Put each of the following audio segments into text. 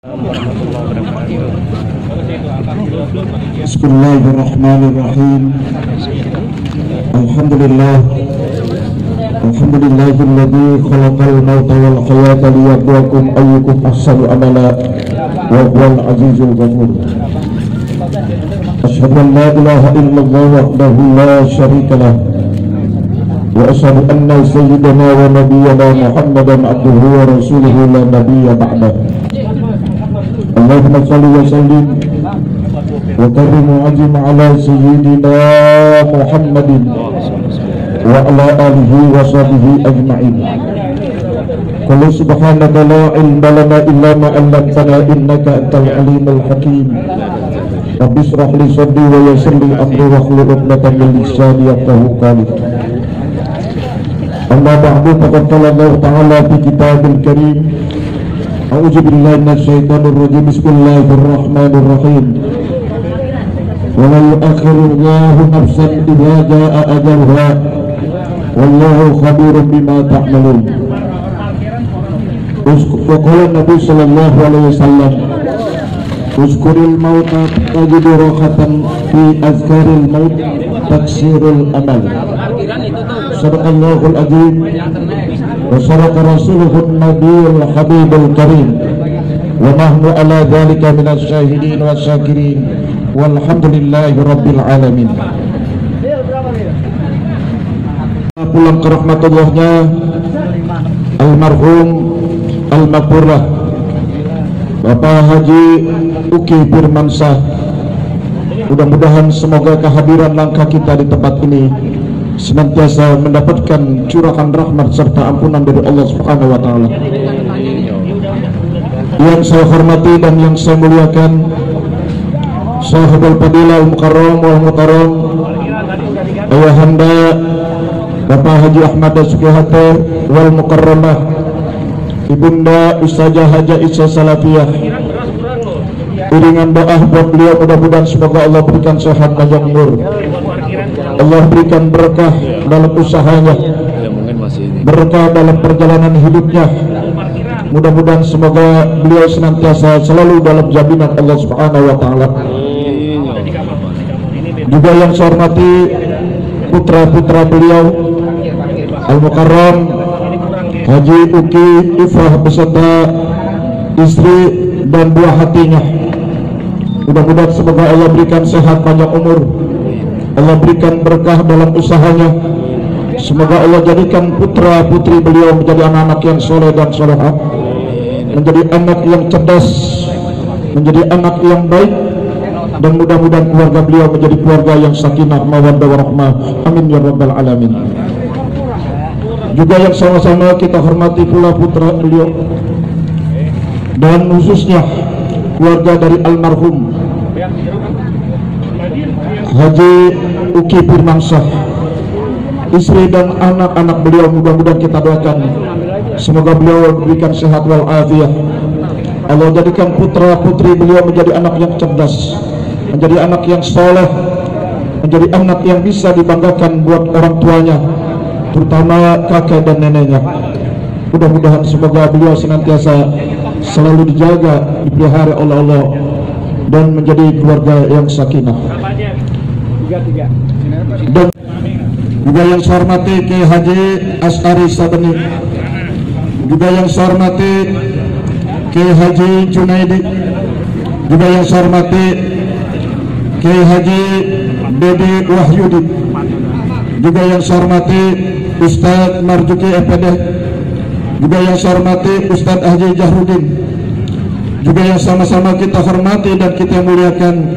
Bismillahirrahmanirrahim. Alhamdulillah. Alhamdulillahilladzi khalaqal mauta wal hayata liyabluwakum ayyukum ahsanu amala wa huwal azizul ghafur. Asyhadu an la ilaha illallah wahdahu la syarika lah wa asyhadu anna sayyidana wa nabiyyana Muhammadan abduhu wa rasuluhu la nabiyya ba'dah. Allahumma shalli wa sallim wa karrim wa azim ala sayyidina Muhammadin wa ala alihi wa sahbihi ajma'in. Qul subhanaka la ilma lana illa ma 'allamtana innaka antal alimul hakim. Rabbi shrah li sadri wa yassir li amri wa hlul 'uqdatam min lisani yafqahu qawli. Amma ba'du, faqad qala Allah ta'ala fi kitabil karim. A'udzu billahi minasy syaithanir rajim. Bismillahirrahmanirrahim. Wa la yu'akhiru nafsan idza jaa'a ajaluha wallahu khabirun bima ta'malun. Wa qala Nabi sallallahu alaihi wasallam, uzkuril mauta tajidu rahatan fi azkaril maut taksirul amal. Sadaqallahul azim wa sadaqa rasuluhun nabiyul habibul karim wa nahnu ala dhalika minas syahidin wa syakirin walhamdulillahi rabbil alamin. Pulang ke rahmatullahnya almarhum al-maghfurlah Bapak Haji Uki Firmansyah. Mudah-mudahan semoga kehadiran langkah kita di tempat ini senantiasa mendapatkan curahan rahmat serta ampunan dari Allah Subhanahu wa taala. Yang saya hormati dan yang saya muliakan Sahibul Fadilah Al-Mukarram wal Mukarram Ayahanda Bapak Haji Ahmad Sukihate wal Mukarramah Ibunda Ustazah Haja Isa Salafiyah. Iringan doa buat beliau, mudah-mudahan semoga Allah berikan sehat panjang umur, Allah berikan berkah dalam usahanya, berkah dalam perjalanan hidupnya. Mudah-mudahan semoga beliau senantiasa selalu dalam jaminan Allah Subhanahu wa taala. Juga yang saya hormati putra-putra beliau Al-Mukarram Haji Uki Ifrah beserta istri dan buah hatinya. Mudah-mudahan semoga Allah berikan sehat panjang umur, Allah berikan berkah dalam usahanya. Semoga Allah jadikan putra putri beliau menjadi anak-anak yang soleh dan solehah, menjadi anak yang cerdas, menjadi anak yang baik, dan mudah-mudahan keluarga beliau menjadi keluarga yang sakinah mawaddah warahmah. Amin ya rabbal alamin. Juga yang sama-sama kita hormati pula putra beliau dan khususnya keluarga dari almarhum Haji Uki Firmansyah, istri dan anak-anak beliau. Mudah-mudahan kita doakan semoga beliau diberikan sehat wal afiah. Allah jadikan putra putri beliau menjadi anak yang cerdas, menjadi anak yang soleh, menjadi anak yang bisa dibanggakan buat orang tuanya, terutama kakek dan neneknya. Mudah-mudahan semoga beliau senantiasa selalu dijaga, dipelihara oleh Allah dan menjadi keluarga yang sakinah. Dan juga yang saya hormati Kiai Haji As'ari Sabeni, juga yang saya hormati Kiai Haji Junaidi, juga yang saya hormati Kiai Haji Dedi Wahyudi, juga yang saya hormati Ustadz Marzuki FPD, juga yang saya hormati Ustadz Haji Jahrudin, juga yang sama-sama kita hormati dan kita muliakan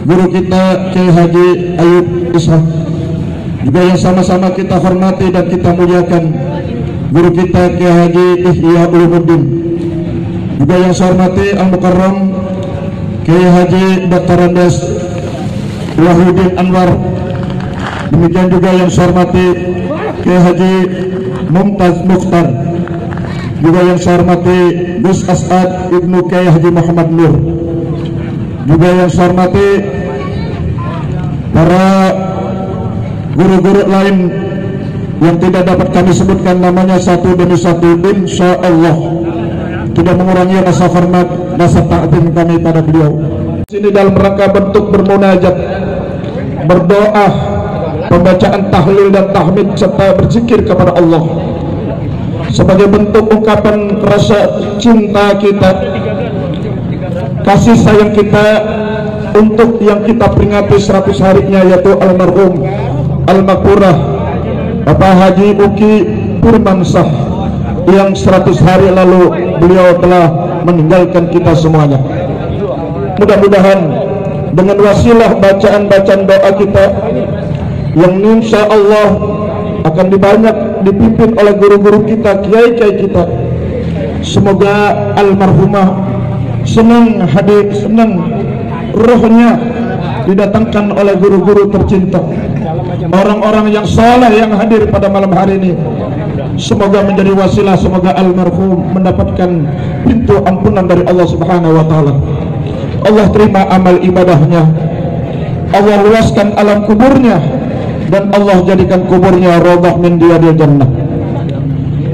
guru kita Kiai Haji Ayub Ishaq, juga yang sama-sama kita hormati dan kita muliakan guru kita Kiai Haji Ihya Ulumuddin, juga yang saya hormati Al-Mukarram Kiai Haji Dr. Andes Wahyudin Anwar. Demikian juga yang saya hormati Kiai Haji Mumtaz Mukhtar, juga yang saya hormati Gus As'ad Ibnu Kiai Haji Muhammad Nur, juga yang saya hormati para guru-guru lain yang tidak dapat kami sebutkan namanya satu demi satu, insya Allah tidak mengurangi rasa hormat rasa ta'zim kami pada beliau. Sini dalam rangka bentuk bermunajat, berdoa, pembacaan tahlil dan tahmid serta berzikir kepada Allah sebagai bentuk ungkapan rasa cinta kita, kasih sayang kita untuk yang kita peringati 100 harinya, yaitu almarhum Al-Maghfurah Bapak Haji Uki Firmansah yang 100 hari lalu beliau telah meninggalkan kita semuanya. Mudah-mudahan dengan wasilah bacaan-bacaan doa kita yang insya Allah akan dipimpin oleh guru-guru kita, kiai-kiai kita, semoga almarhumah senang rohnya didatangkan oleh guru-guru tercinta, orang-orang yang saleh yang hadir pada malam hari ini. Semoga menjadi wasilah, semoga almarhum mendapatkan pintu ampunan dari Allah Subhanahu wa taala. Allah terima amal ibadahnya, Allah luaskan alam kuburnya, dan Allah jadikan kuburnya raudhah min riyadil jannah.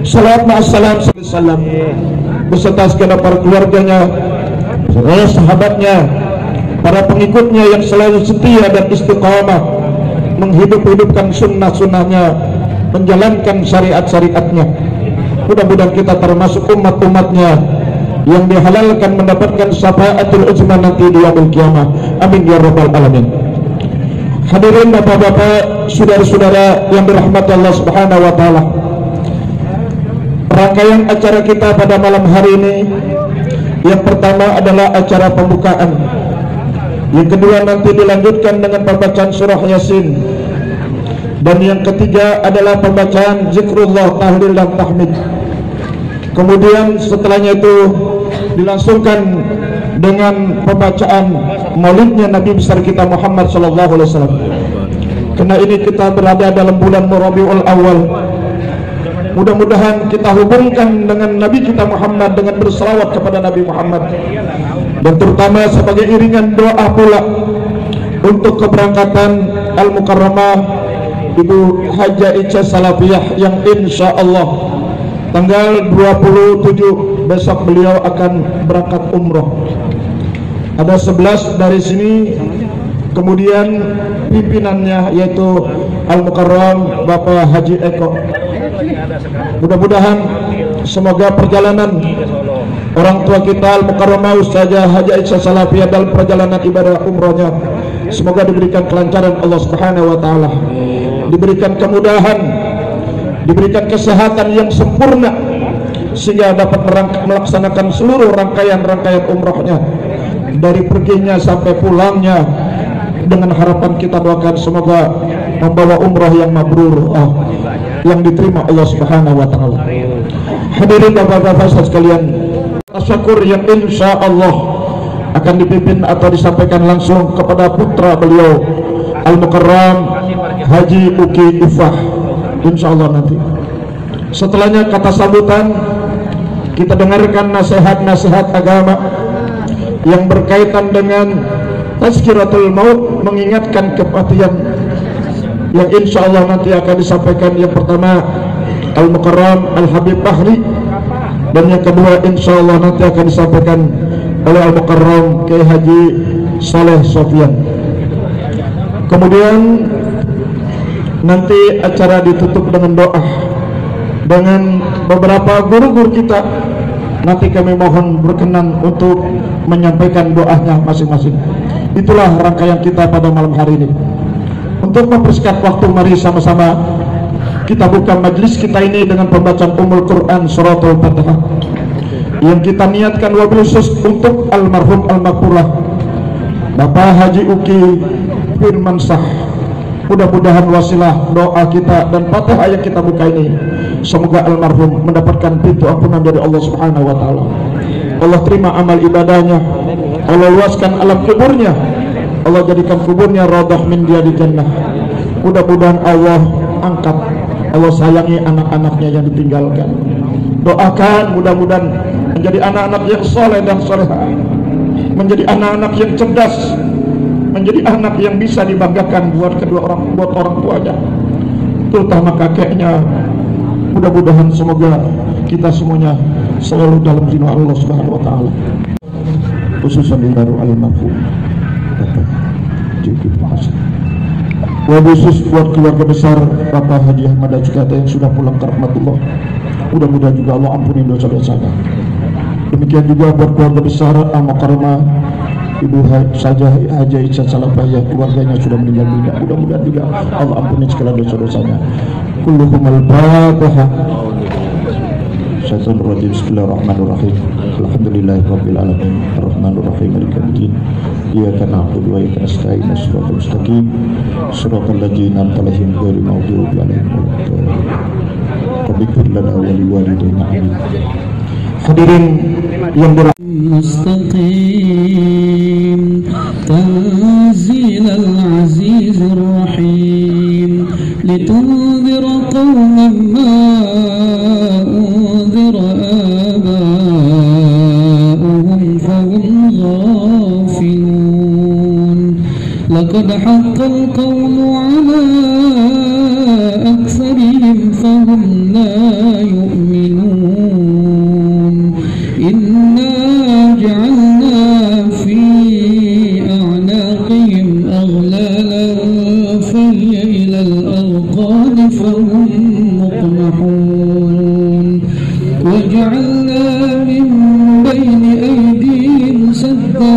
Salawat ma'assalam salam beserta segenap para keluarganya, para sahabatnya, para pengikutnya yang selalu setia dan istiqamah menghidup-hidupkan sunnah-sunnahnya, menjalankan syariat-syariatnya. Mudah-mudahan kita termasuk umat-umatnya yang dihalalkan mendapatkan syafaatul uzma nanti di yaumul qiyamah. Amin ya rabbal alamin. Hadirin bapak-bapak, saudara-saudara yang dirahmati Allah Subhanahu wa taala, rangkaian acara kita pada malam hari ini, yang pertama adalah acara pembukaan, yang kedua nanti dilanjutkan dengan pembacaan surah Yasin, dan yang ketiga adalah pembacaan zikrullah, tahlil dan tahmid. Kemudian setelahnya itu dilangsungkan dengan pembacaan maulidnya Nabi besar kita Muhammad sallallahu alaihi wasallam. Karena ini kita berada dalam bulan Rabiul Awal, mudah-mudahan kita hubungkan dengan Nabi kita Muhammad dengan berselawat kepada Nabi Muhammad, dan terutama sebagai iringan doa pula untuk keberangkatan Al-Mukarramah Ibu Hajah Ica Salafiyah yang insya Allah tanggal 27 besok beliau akan berangkat umroh. Ada 11 dari sini, kemudian pimpinannya yaitu Al-Mukarram Bapak Haji Eko. Mudah-mudahan semoga perjalanan orang tua kita Al-Mukarramah Ustazah Hajah Ica Salafiyah dalam perjalanan ibadah umrohnya semoga diberikan kelancaran Allah Subhanahu wa taala, diberikan kemudahan, diberikan kesehatan yang sempurna sehingga dapat melaksanakan seluruh rangkaian-rangkaian umrohnya dari perginya sampai pulangnya, dengan harapan kita doakan semoga membawa umroh yang mabrur, yang diterima Allah Subhanahu wa taala. Hadirin bapak-bapak sekalian, syukur yang insya Allah akan dipimpin atau disampaikan langsung kepada putra beliau Al-Mukarram Haji Uki Ifah, insya Allah nanti. Setelahnya kata sambutan kita dengarkan nasihat-nasihat agama yang berkaitan dengan tazkiratul maut, mengingatkan kematian, yang insya Allah nanti akan disampaikan. Yang pertama Al-Mukarram Al-Habib Bahri, dan yang kedua insya Allah nanti akan disampaikan oleh Al-Mukarram Kiai Haji Saleh Sofyan. Kemudian nanti acara ditutup dengan doa dengan beberapa guru-guru kita. Nanti kami mohon berkenan untuk menyampaikan doanya masing-masing. Itulah rangkaian kita pada malam hari ini. Untuk mempersingkat waktu, mari sama-sama kita buka majlis kita ini dengan pembacaan Ummul Quran Suratul Fatihah yang kita niatkan wabil khusus untuk almarhum Al-Maghfurah Bapak Haji Uki Firmansah. Mudah-mudahan wasilah doa kita dan Fatihah yang kita buka ini, semoga almarhum mendapatkan pintu ampunan dari Allah Subhanahu wa taala. Allah terima amal ibadahnya, Allah luaskan alam kuburnya, Allah jadikan kuburnya raudhah min riyadil jannah. Mudah-mudahan Allah angkat, Allah sayangi anak-anaknya yang ditinggalkan. Doakan mudah-mudahan menjadi anak-anak yang soleh dan soleha, menjadi anak-anak yang cerdas, menjadi anak yang bisa dibanggakan buat orang tuanya, terutama kakeknya. Mudah-mudahan semoga kita semuanya selalu dalam ridho Allah Subhanahu wa taala. khususan di baru almarhum Bapak Jiki Hasan. Khusus buat keluarga besar Bapak Haji Ahmad Sukata yang sudah pulang ke rahmatullah. Mudah-mudahan juga Allah ampuni dosa-dosanya. Demikian juga buat keluarga besar Al-Mukarramah Ibu Sajah Haji Ica Salapaya, keluarganya sudah meninggal dunia. Mudah-mudahan juga Allah ampuni segala dosa-dosanya. Kulluhum al-Fatihah. Syaitanir rajim. Bismillahirrahmanirrahim. Alhamdulillahirabbil alamin. Arrahmanirrahim. Maliki yaumiddin. Iyyaka na'budu wa iyyaka nasta'in. Shiratal mustaqim. Shiratal ladzina an'amta 'alaihim ghairil maghdubi 'alaihim waladdallin. Rabbana lana wa liwalidayna amin. Hadirin yang mustaqim tanzil al-aziz ar-rahim litunzira qawman ma unzira aba'uhum fahum ghafilun laqad haqqa al-qawlu 'ala aktharihim fahum la yu'minun. إنا جعلنا في أعناقهم أغلالا فهي إلى الأذقان فهم مقمحون وجعلنا من بين أيديهم سدا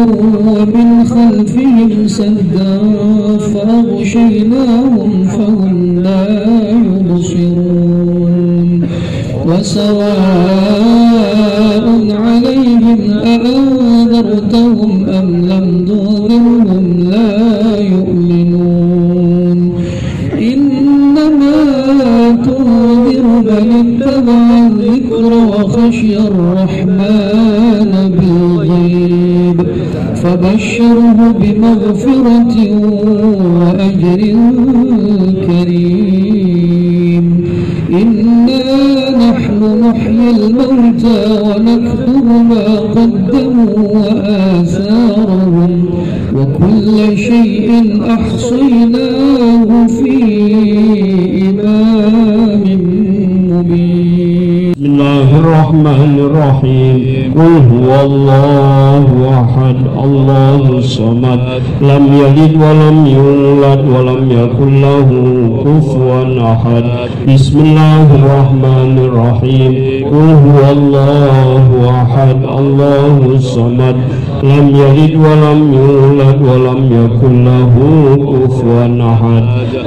ومن خلفهم سدا فأغشيناهم فهم لا يبصرون وسواء عليهم أأنذرتهم أم لم تنذرهم لا يؤمنون إنما تنذر من اتبع الذكر وخشي الرحمن بالغيب فبشره بمغفرة وأجر كريم. إنا نحن نحيي الموتى ونكتب ما قدموا وآثارهم وكل شيء أحصيناه في إمام مبين. بسم الله الرحمن الرحيم. قل هو الله أحد الله الصمد لم يلد ولم يولد ولم يكن له كفوا أحد. بسم الله الرحمن الرحيم. قل هو الله أحد الله الصمد لم يلد ولم يولد ولم يكن له كفوا أحد.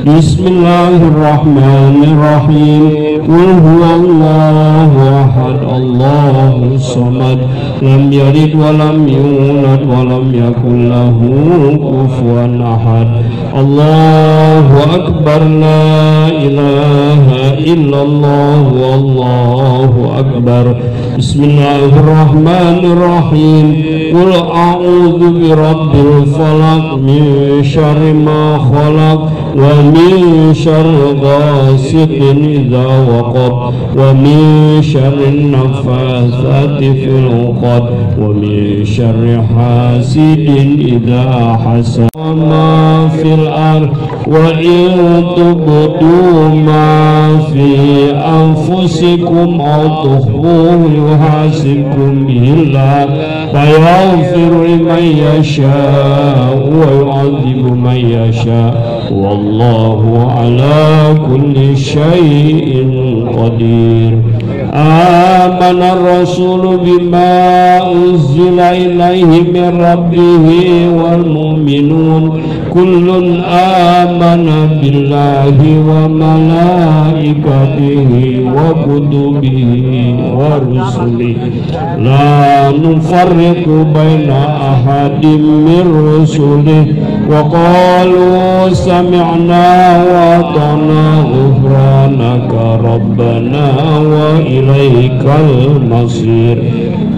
بسم الله الرحمن الرحيم. قل هو الله أحد الله الصمد لم يلد ولم يولد ولم يكن له كفوا أحد. الله أكبر لا إله إلا الله والله أكبر. بسم الله الرحمن الرحيم. قل أعوذ برب الفلق من شر ما خلق ومن شر غاسق إذا وقب ومن شر النفاثات في العقد ومن شر حاسد إذا حسد. ما في الأرض وإن تبدوا ما في أنفسكم أو تخفوه يحاسبكم به الله فيغفر لمن يشاء ويعذب من يشاء والله على كل شيء قدير. آمن الرسول بما أنزل إليه من ربه والمؤمنون كل آمن بالله وملائكته وكتبه ورسله لا نفرق بين أحد من رسله وقالوا سمعنا وأطعنا غفرانك ربنا وإليك المصير.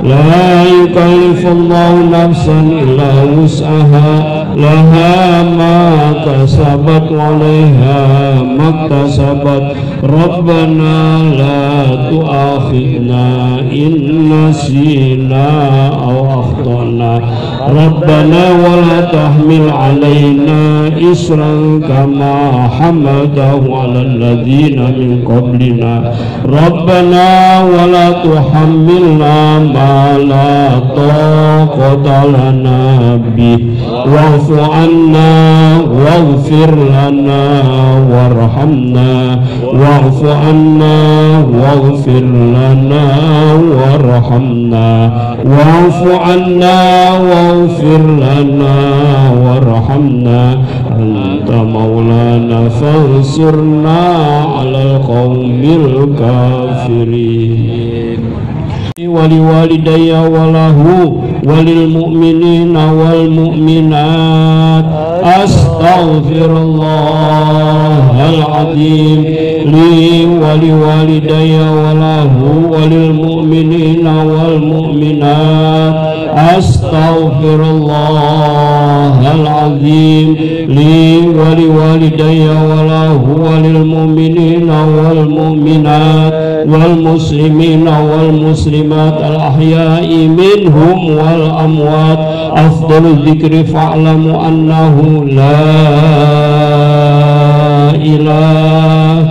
لا يكلف الله نفسا إلا وسعها لها ما كسبت وعليها ما اكتسبت ربنا لا تؤاخذنا إن نسينا أو أخطأنا ربنا ولا تحمل علينا إصرا كما حمله على الذين من قبلنا ربنا ولا تحملنا ما لا طاقة لنا به واعف عنا واغفر لنا وارحمنا واعف عنا واغفر لنا وارحمنا واعف عنا واغفر لنا وارحمنا أنت مولانا فانصرنا على القوم الكافرين ولوالدي وله وللمؤمنين والمؤمنات أستغفر الله العظيم لي ولوالدي وله وللمؤمنين والمؤمنات أستغفر الله العظيم لي ولوالدي وله وللمؤمنين والمؤمنات والمسلمين والمسلمات الأحياء منهم والأموات أفضل الذكر فاعلموا أنه لا إله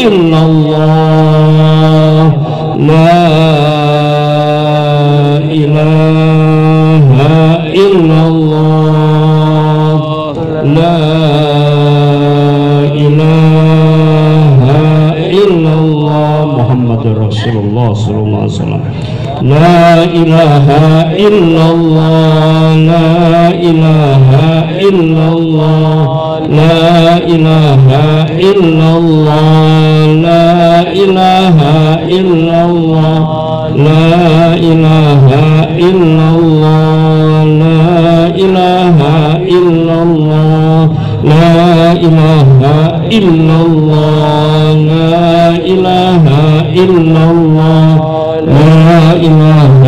إلا الله لا إله إلا الله لا إله إلا الله محمد رسول الله صلى الله عليه وسلم لا إله إلا الله لا إله إلا الله لا إله إلا الله لا إله إلا الله لا إله إلا الله لا إله إلا الله لا إله إلا الله لا إله إلا الله لا إله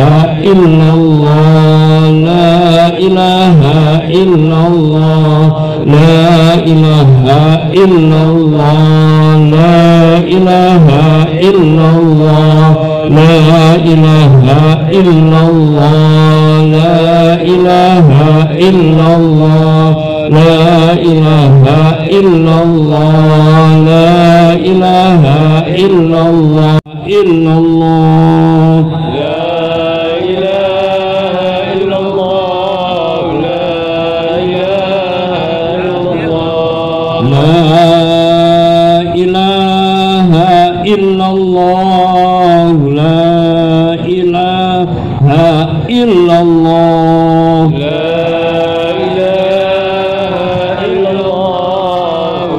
إلا الله لا إله إلا الله لا إله إلا الله لا إله إلا الله لا إله إلا الله لا إله إلا الله لا إله إلا الله لا إله إلا الله إلا الله إلا الله لا إله إلا الله لا إله إلا الله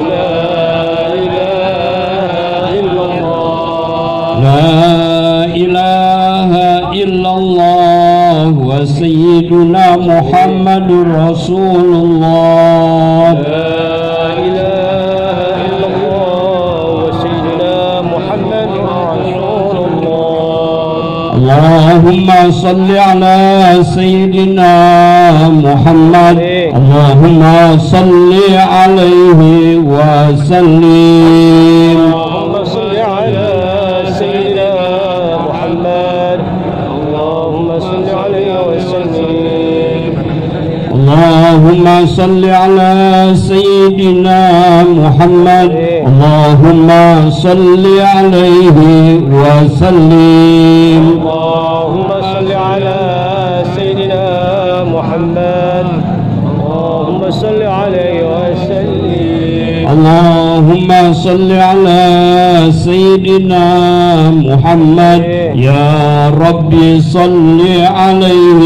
لا إله إلا الله لا إله إلا الله وسيدنا محمد رسول الله اللهم صل على سيدنا محمد اللهم صل عليه وسلم اللهم صل على سيدنا محمد اللهم صل عليه وسلم اللهم صل على سيدنا محمد اللهم صل عليه وسلم اللهم صل على سيدنا محمد اللهم صل عليه وسلم اللهم صل على سيدنا محمد يا ربي صل عليه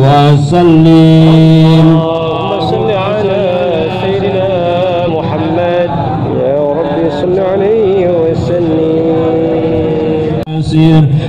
وسلم اللهم صل على سيدنا محمد يا ربي صل عليه وسلم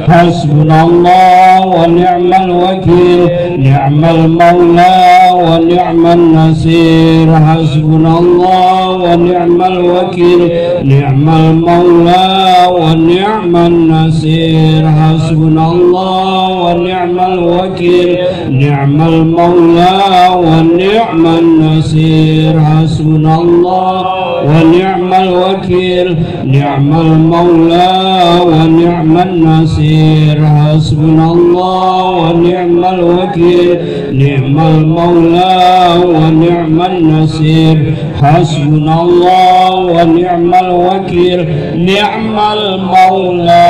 Hasbunallah wa ni'mal wakil, ni'mal maula wa ni'mal nasir. Hasbunallah wa ni'mal wakil, ni'mal maula wa ni'mal nasir. Hasbunallah wa ni'mal wakil, ni'mal maula wa ni'mal nasir. Hasbunallah wa ni'mal wakil, ni'mal maula wa ni'mal nasir. Hasbunallah wa ni'mal wakil, ni'mal maula wa ni'mal nasir. Hasbunallah wa ni'mal wakil, ni'mal maula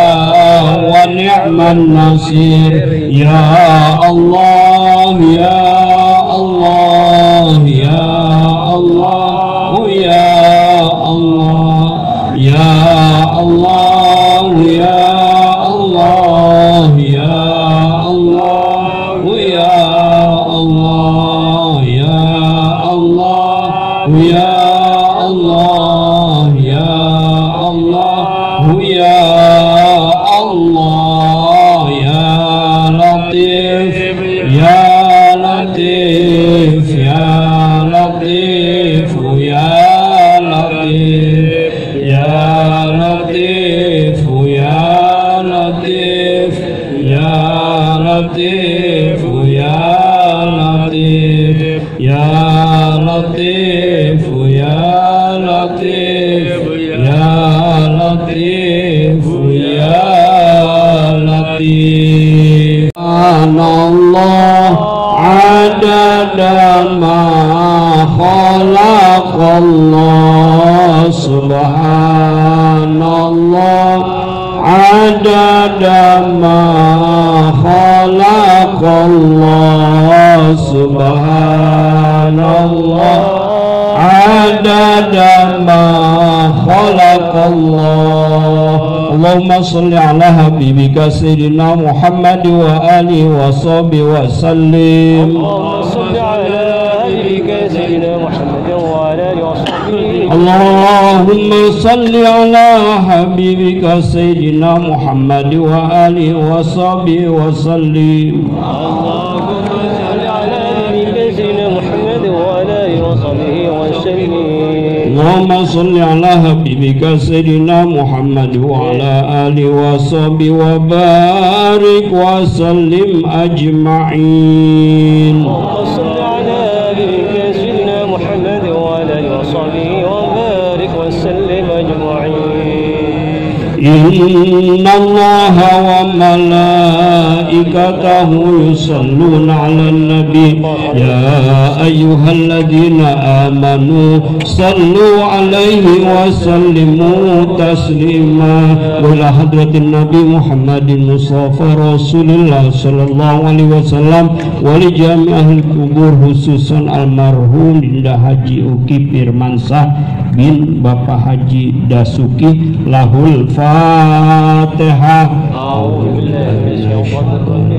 wa ni'mal nasir. Ya Allah, ya Allah, ya Allah, ya Allah, ya Allah, ya Allah, ya Allah, ya Allah, ya Allah, ya Allah, ya Allah, ya Allah, ya Latif, ya Latif, ya Latif, ya Latif, ya Latif, ya Latif, ya Latif, ya Latif, ya Latif, ya Latif, ya Latif, ya Latif. Subhanallah adada ma khalaqallah. Subhanallah adada ma khalaqallah. Subhanallah adada ma khalaqallah. Allahumma salli ala habibika sayyidina Muhammad wa alihi wa sahbihi wa sallim. Allahumma salli ala habibika sayyidina Muhammad wa alihi wa sahbihi. Allahumma salli ala habibika sayyidina Muhammad wa alihi wa sahbihi wa sallim. Allahumma salli ala habibika sayyidina Muhammad wa alihi wa sahbihi wa sallim. Allahumma salli ala habibika sayyidina Muhammad wa ala alihi wa sahbihi wa barik wa sallim ajma'in. Allahumma salli ala habibika sayyidina Muhammad wa alihi wa sahbihi wa barik wa sallim ajma'in. Inna Allaha wa malaikatahu yusalluna 'alan nabi ya ayyuhalladzina amanu sallu 'alaihi wa sallimu taslima. Wa ila hadratin nabi Muhammadin Mustafa Rasulullah sallallahu alaihi wasallam wa li jami'il kubur khususan almarhum Dinda Haji Uki Firmansah bin Bapak Haji Dasuki. Lahul Fatihah.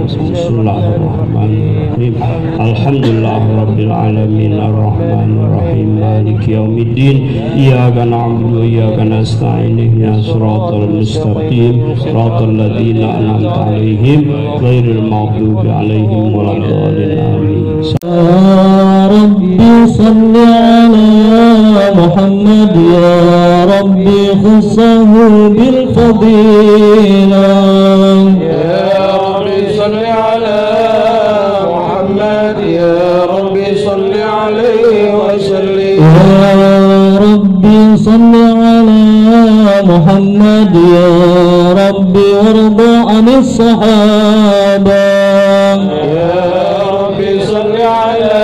Bismillahirrahmanirrahim. Alhamdulillahirabbil alamin arrahmanir rahim maliki yaumiddin. Iyyaka na'budu wa iyyaka nasta'in ihdinas siratal mustaqim siratal ladzina an'amta 'alaihim ghairil maghdubi 'alaihim waladdallin amin. Rabbi salli ala Muhammad ya Rabbi khussahu bil fadilah. Ya Rabbi salli ala Muhammad ya Rabbi salli alaihi wa sallim. Ya Rabbi salli ala Muhammad ya Rabbi warda 'anis sahabah. Ya Rabbi salli ala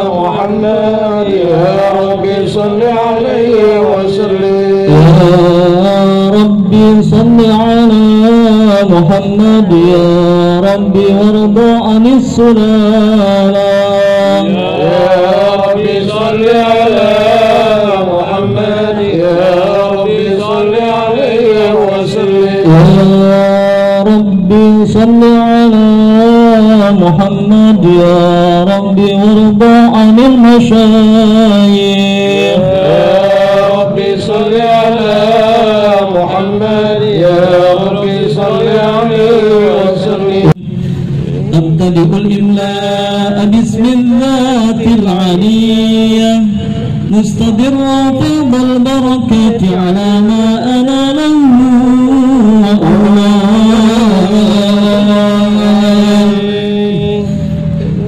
Muhammad ya Rabbi salli alaihi wa sallim. Ya Rabbi salli ala Muhammad ya Rabbi warda 'anis sulalah. Ya Rabbi salli ala Muhammad ya Rabbi salli alaihi wa sallim. Ya Rabbi salli ala Muhammad ya Rabbi warda 'anil masyayikh. Ya Rabbi salli ala Muhammad ya Rabbi salli أبتدئ الإملاء باسم الذات العلية مستدرا فيض البركات على ما أنا له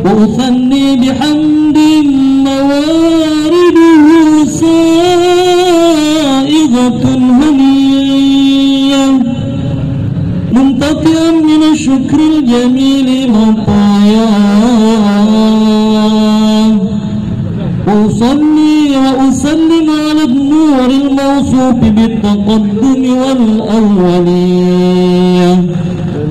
وأثني بحمد موارده سائغة هنية ممتطئا من الشكر الجميل مطاياه أصلي وأسلم على النور الموصوف بالتقدم والأولية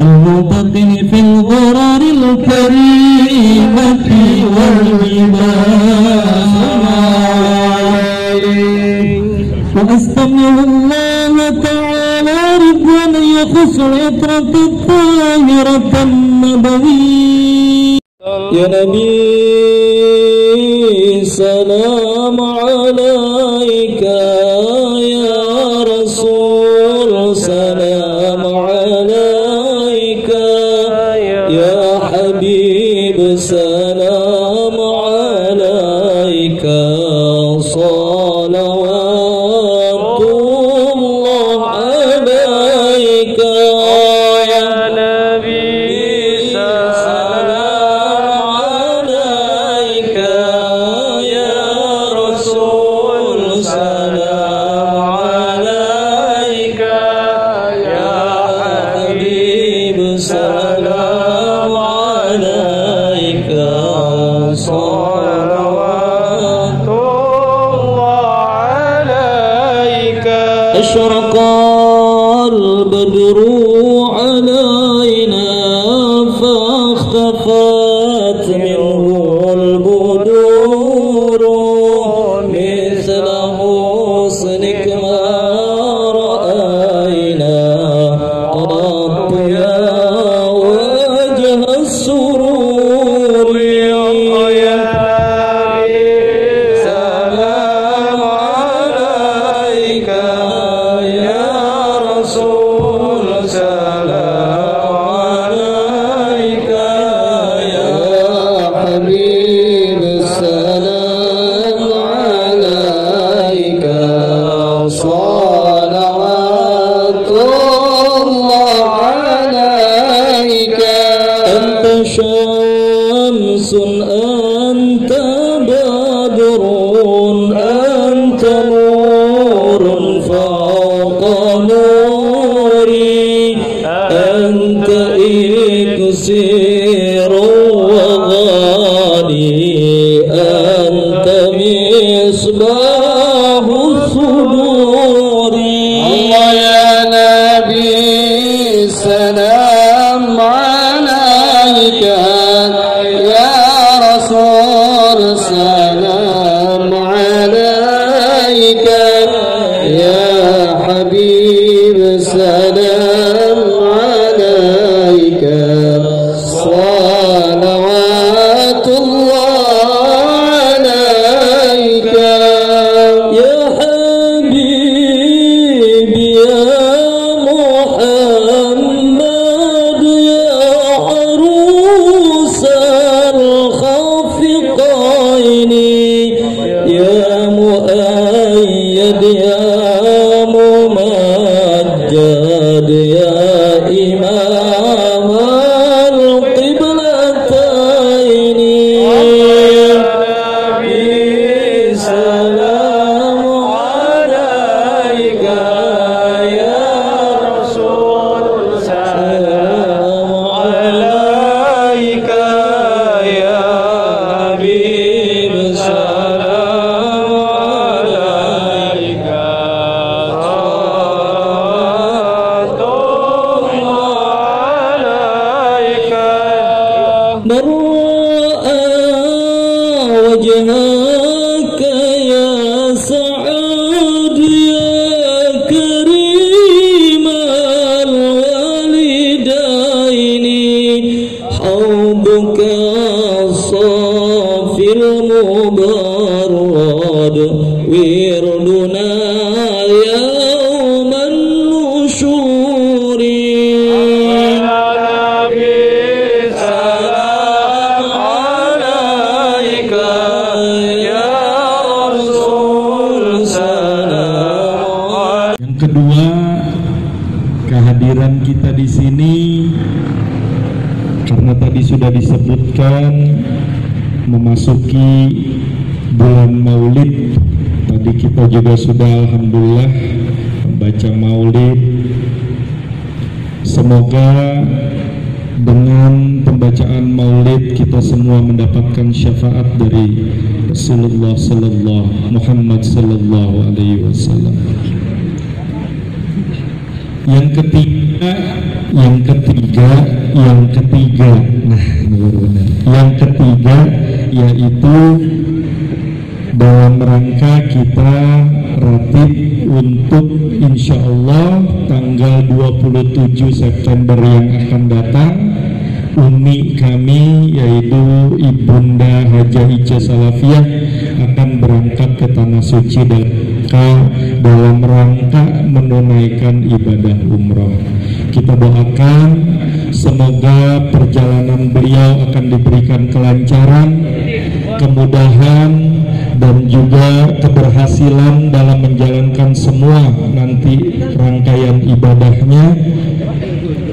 المنتقل في الغرار الكريمة والعباد وأستمع الله تعالى رضوانا يخص العطرة الطاهرة النبوية يا نبي سلام عليك يا رسول سلام عليك يا حبيب سلام عليك صلوات الله عليك يا نبي سلام عليك يا رسول سلام عليك يا حبيب سلام عليك صلوات الله عليك أشرق البدر علينا فاختفت منه البدور مثل حسنك ما رأينا قط يا وجه السرور يا سلام عليك يا رسول سلام عليك يا حبيب سلام عليك صلوات الله عليك أنت شمس أنت بدر أنت نور فوق نوري أنت إكسير وغالي أنت مصباح الصدور الله يا نبي سلام عليك يا رسول سلام عليك يا حبيب سلام عليك صلوات الله عليك يا حبيبي يا محمد يا عروس الخافقين يا مؤيد يا ممجد يا إمام القبلتين سلام عليك يا رسول سلام عليك يا حبيب سلام عليك صلوات الله عليك من رأى وجهك يا سعد يا كريم الوالدين حوضك الصافي المبرد وردنا يوم النشور سلام disebutkan memasuki bulan Maulid. Tadi kita juga sudah alhamdulillah membaca Maulid. Semoga dengan pembacaan Maulid kita semua mendapatkan syafaat dari Rasulullah Muhammad sallallahu alaihi wasallam. Yang ketiga, nah ini baru benar. Yang ketiga yaitu dalam rangka kita ratib untuk insya Allah tanggal 27 September yang akan datang, umi kami yaitu Ibunda Hajah Ica Salafiyah akan berangkat ke Tanah Suci dalam rangka menunaikan ibadah umroh. Kita doakan semoga perjalanan beliau akan diberikan kelancaran, kemudahan, dan juga keberhasilan dalam menjalankan semua nanti rangkaian ibadahnya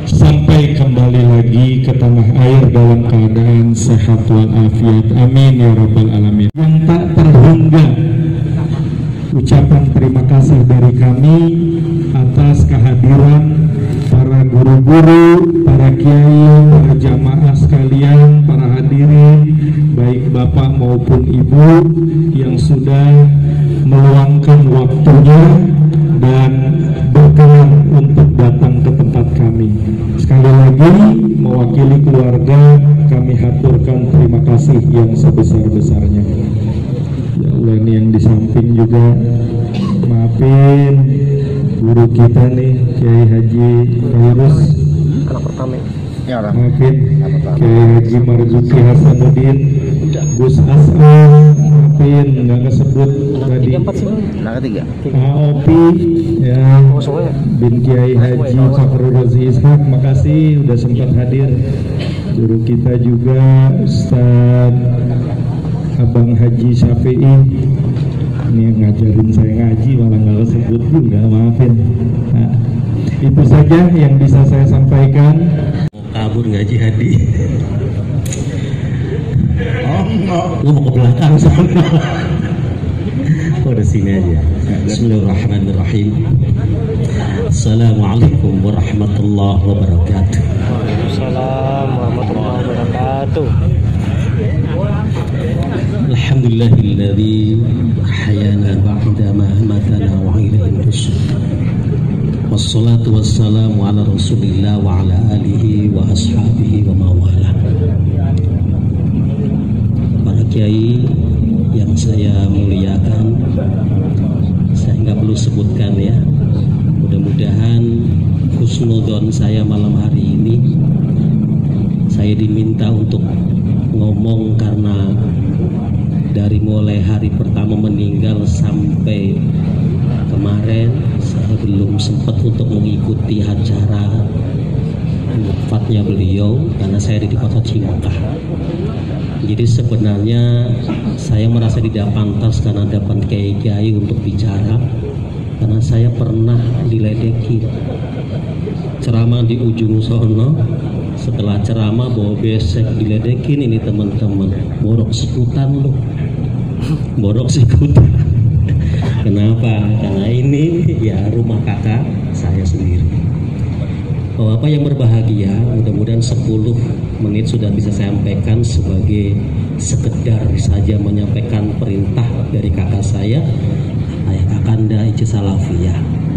sampai kembali lagi ke tanah air dalam keadaan sehat walafiat. Amin ya rabbal alamin. Yang tak terhingga ucapan terima kasih dari kami atas kehadiran para guru-guru, para kiai, para jamaah sekalian, para hadirin, baik bapak maupun ibu yang sudah meluangkan waktunya dan berkenan untuk datang ke tempat kami. Sekali lagi mewakili keluarga kami haturkan terima kasih yang sebesar-besarnya. Ya Allah, ini yang di samping juga maafin guru kita nih Kiai Haji Khairus, anak pertama ya, maafin Kiai Haji Marzuki Hasanuddin, Gus As'an, maafin nggak kesebut tadi, anak ketiga Opi ya, bin Kiai Haji Fakrul Razi Ishak, makasih udah sempat hadir. Guru kita juga Ustaz Abang Haji Syafi'i, ini yang ngajarin saya ngaji malah nggak kesebut juga, maafin. Nah, itu saja yang bisa saya sampaikan. Kabur ngaji Hadi. Lu mau ke belakang sana. Udah sini aja. Bismillahirrahmanirrahim. Assalamualaikum warahmatullahi wabarakatuh. Waalaikumsalam warahmatullahi wabarakatuh. Alhamdulillahilladzi ahyana ba'da ma amatana wa ilaihi nusyur. Wassalatu wassalamu ala Rasulillah wa ala alihi wa ashabihi wa mawala. Para kiai yang saya muliakan, saya nggak perlu sebutkan ya. Mudah-mudahan husnudzon saya malam hari ini. Saya diminta untuk ngomong karena dari mulai hari pertama meninggal sampai kemarin saya belum sempat untuk mengikuti acara wafatnya beliau karena saya di kota Cimahi. Jadi sebenarnya saya merasa tidak pantas karena dapat kiai-kiai untuk bicara karena saya pernah diledekin ceramah di ujung sono. Setelah ceramah bawa besek diledekin, ini teman-teman borok sikutan lu, borok sikutan. Kenapa? Karena ini ya rumah kakak saya sendiri. Bapak yang berbahagia, mudah-mudahan 10 menit sudah bisa saya sampaikan sebagai sekedar saja menyampaikan perintah dari kakak saya, ayah Kakanda Ica Salafiyah.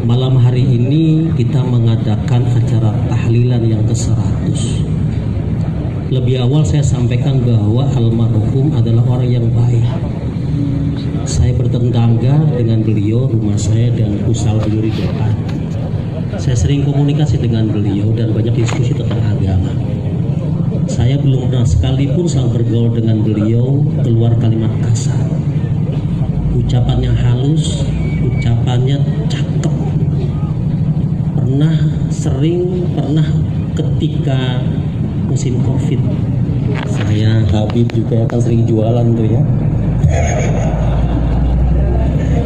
Malam hari ini kita mengadakan acara tahlilan yang ke-100. Lebih awal saya sampaikan bahwa almarhum adalah orang yang baik. Saya bertetangga dengan beliau, rumah saya dan pusal beliau di depan. Saya sering komunikasi dengan beliau dan banyak diskusi tentang agama. Saya belum pernah sekalipun saat bergaul dengan beliau keluar kalimat kasar. Ucapannya halus, ucapannya cakep. Pernah ketika musim Covid, saya Habib juga akan sering jualan tuh ya.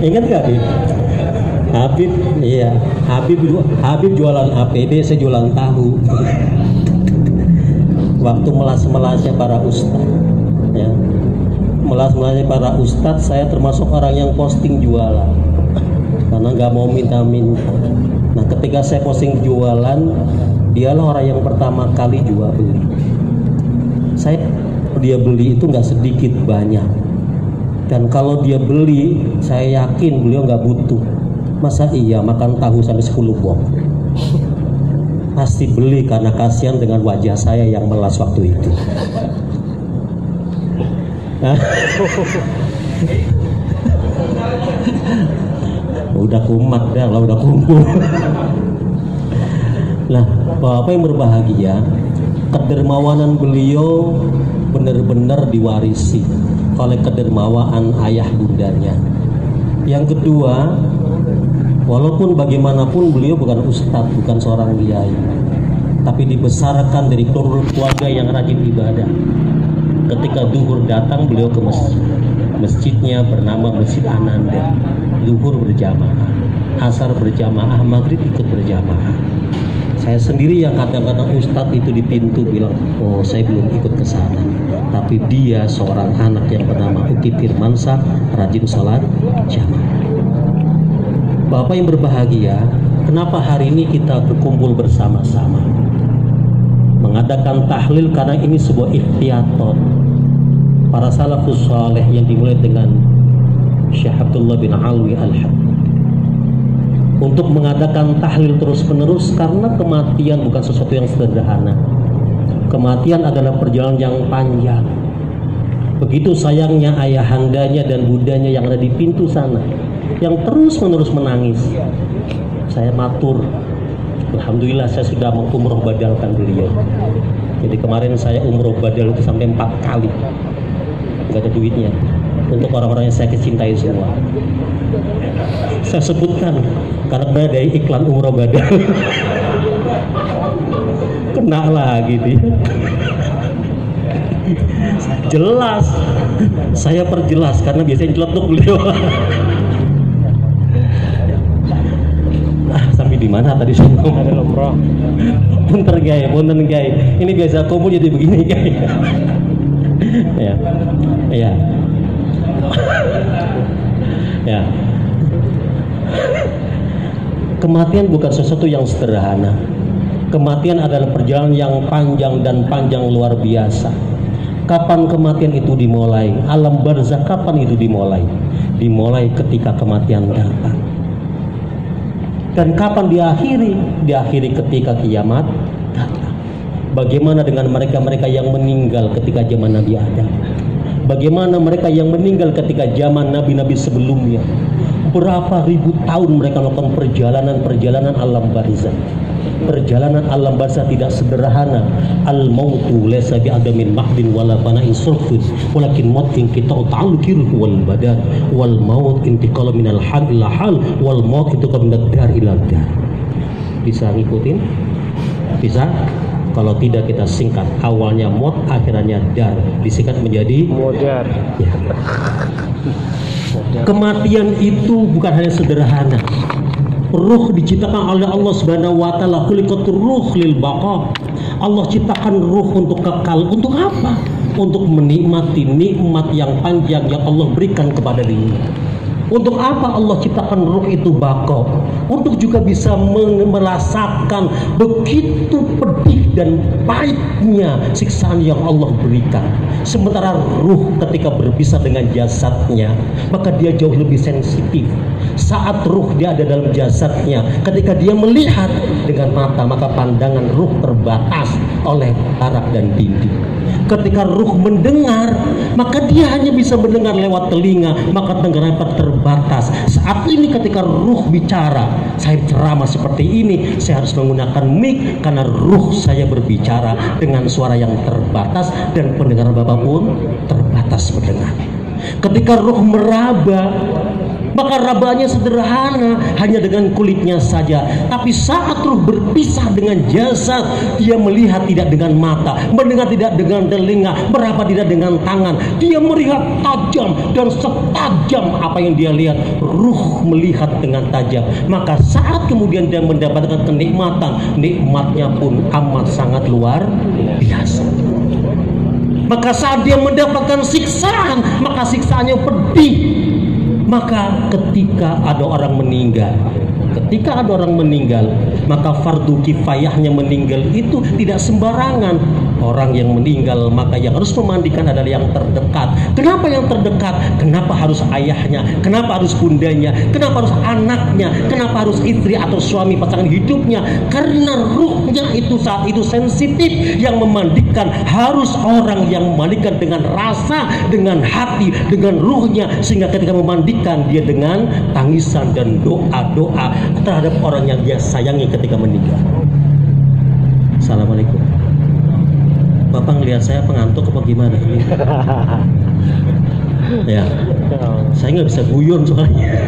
Ingat gak Habib? Iya, Habib jualan APD, saya jualan tahu. waktu melas-melasnya para ustadz, ya. Melas-melasnya para ustadz, saya termasuk orang yang posting jualan karena nggak mau minta-minta. Nah, ketika saya posting jualan, dialah orang yang pertama kali jual beli. Dia beli itu nggak sedikit, banyak. Dan kalau dia beli, saya yakin beliau nggak butuh. Masa iya makan tahu sampai 10 box? Pasti beli karena kasihan dengan wajah saya yang melas waktu itu. Udah kumat dah, udah kumpul. Nah, Bapak yang berbahagia, kedermawanan beliau benar-benar diwarisi oleh kedermawaan ayah bundanya. Yang kedua, walaupun bagaimanapun beliau bukan ustadz, bukan seorang kiai, tapi dibesarkan dari keluarga yang rajin ibadah. Ketika zuhur datang, beliau ke masjid. Masjidnya bernama Masjid Ananda. Zuhur berjamaah, asar berjamaah, maghrib ikut berjamaah. Saya sendiri yang kadang-kadang ustadz itu di pintu bilang, oh saya belum ikut ke sana. Tapi dia seorang anak yang bernama Uki Firmansyah, rajin sholat jamaah. Bapak yang berbahagia, kenapa hari ini kita berkumpul bersama-sama mengadakan tahlil? Karena ini sebuah ikhtiyatot para salafus saleh yang dimulai dengan Syekh Abdullah bin Alwi Al-Haq untuk mengadakan tahlil terus-menerus, karena kematian bukan sesuatu yang sederhana. Kematian adalah perjalanan yang panjang. Begitu sayangnya ayahandanya dan bundanya yang ada di pintu sana, yang terus-menerus menangis. Saya matur, alhamdulillah saya sudah umroh badalkan beliau. Jadi kemarin saya umroh badal itu sampai 4 kali, nggak ada duitnya, untuk orang-orang yang saya cintai semua. Saya sebutkan karena berada dari iklan umroh badal. Kena lagi dia. Jelas, saya perjelas karena biasanya celetuk beliau. Sampai di mana tadi semua? Ada umroh. Punten gay. Ini biasa kumpul jadi begini gay. Ya. Ya. Ya. Kematian bukan sesuatu yang sederhana. Kematian adalah perjalanan yang panjang dan panjang luar biasa. Kapan kematian itu dimulai? Alam barzakh kapan itu dimulai? Dimulai ketika kematian datang. Dan kapan diakhiri? Diakhiri ketika kiamat datang. Bagaimana dengan mereka-mereka yang meninggal ketika zaman Nabi Adam? Bagaimana mereka yang meninggal ketika zaman nabi-nabi sebelumnya? Berapa ribu tahun mereka melakukan perjalanan alam barzakh. Perjalanan alam barzakh tidak sederhana. Al mautu laysa bi adamin mahdin wala bana'in surfin, walakin mautin qita'u ta'alluqil wal badan, wal maut intiqal minal hal ila hal, wal maut intiqal minad dar ila dar. Bisa ngikutin? Bisa? Kalau tidak kita singkat, awalnya maut, akhirannya dar, disingkat menjadi modar. Ya. Kematian itu bukan hanya sederhana. Ruh diciptakan oleh Allah Subhanahu wa taala, khuliqatur ruh lil baqa. Allah ciptakan ruh untuk kekal. Untuk apa? Untuk menikmati nikmat yang panjang yang Allah berikan kepada dirinya. Untuk apa Allah ciptakan ruh itu baqa? Untuk juga bisa merasakan begitu pedih dan pahitnya siksaan yang Allah berikan. Sementara ruh ketika berpisah dengan jasadnya, maka dia jauh lebih sensitif. Saat ruh dia ada dalam jasadnya, ketika dia melihat dengan mata, maka pandangan ruh terbatas oleh tarak dan dinding. Ketika ruh mendengar, maka dia hanya bisa mendengar lewat telinga, maka pendengaran terbatas. Saat ini ketika ruh bicara, saya ceramah seperti ini, saya harus menggunakan mic karena ruh saya berbicara dengan suara yang terbatas dan pendengaran Bapak pun terbatas mendengar. Ketika ruh meraba, maka rabanya sederhana, hanya dengan kulitnya saja. Tapi saat ruh berpisah dengan jasad, dia melihat tidak dengan mata, mendengar tidak dengan telinga, meraba tidak dengan tangan. Dia melihat tajam, dan setajam apa yang dia lihat, ruh melihat dengan tajam. Maka saat kemudian dia mendapatkan kenikmatan, nikmatnya pun amat sangat luar biasa. Maka saat dia mendapatkan siksaan, maka siksaannya pedih. Maka ketika ada orang meninggal, maka fardu kifayahnya meninggal itu tidak sembarangan. Orang yang meninggal, maka yang harus memandikan adalah yang terdekat. Kenapa yang terdekat? Kenapa harus ayahnya? Kenapa harus bundanya? Kenapa harus anaknya? Kenapa harus istri atau suami pasangan hidupnya? Karena ruhnya itu saat itu sensitif. Yang memandikan harus orang yang memandikan dengan rasa, dengan hati, dengan ruhnya, sehingga ketika memandikan dia dengan tangisan dan doa-doa terhadap orang yang dia sayangi ketika meninggal. Assalamualaikum. Bapak ngelihat saya pengantuk apa gimana ini? Ya, saya nggak bisa guyon soalnya.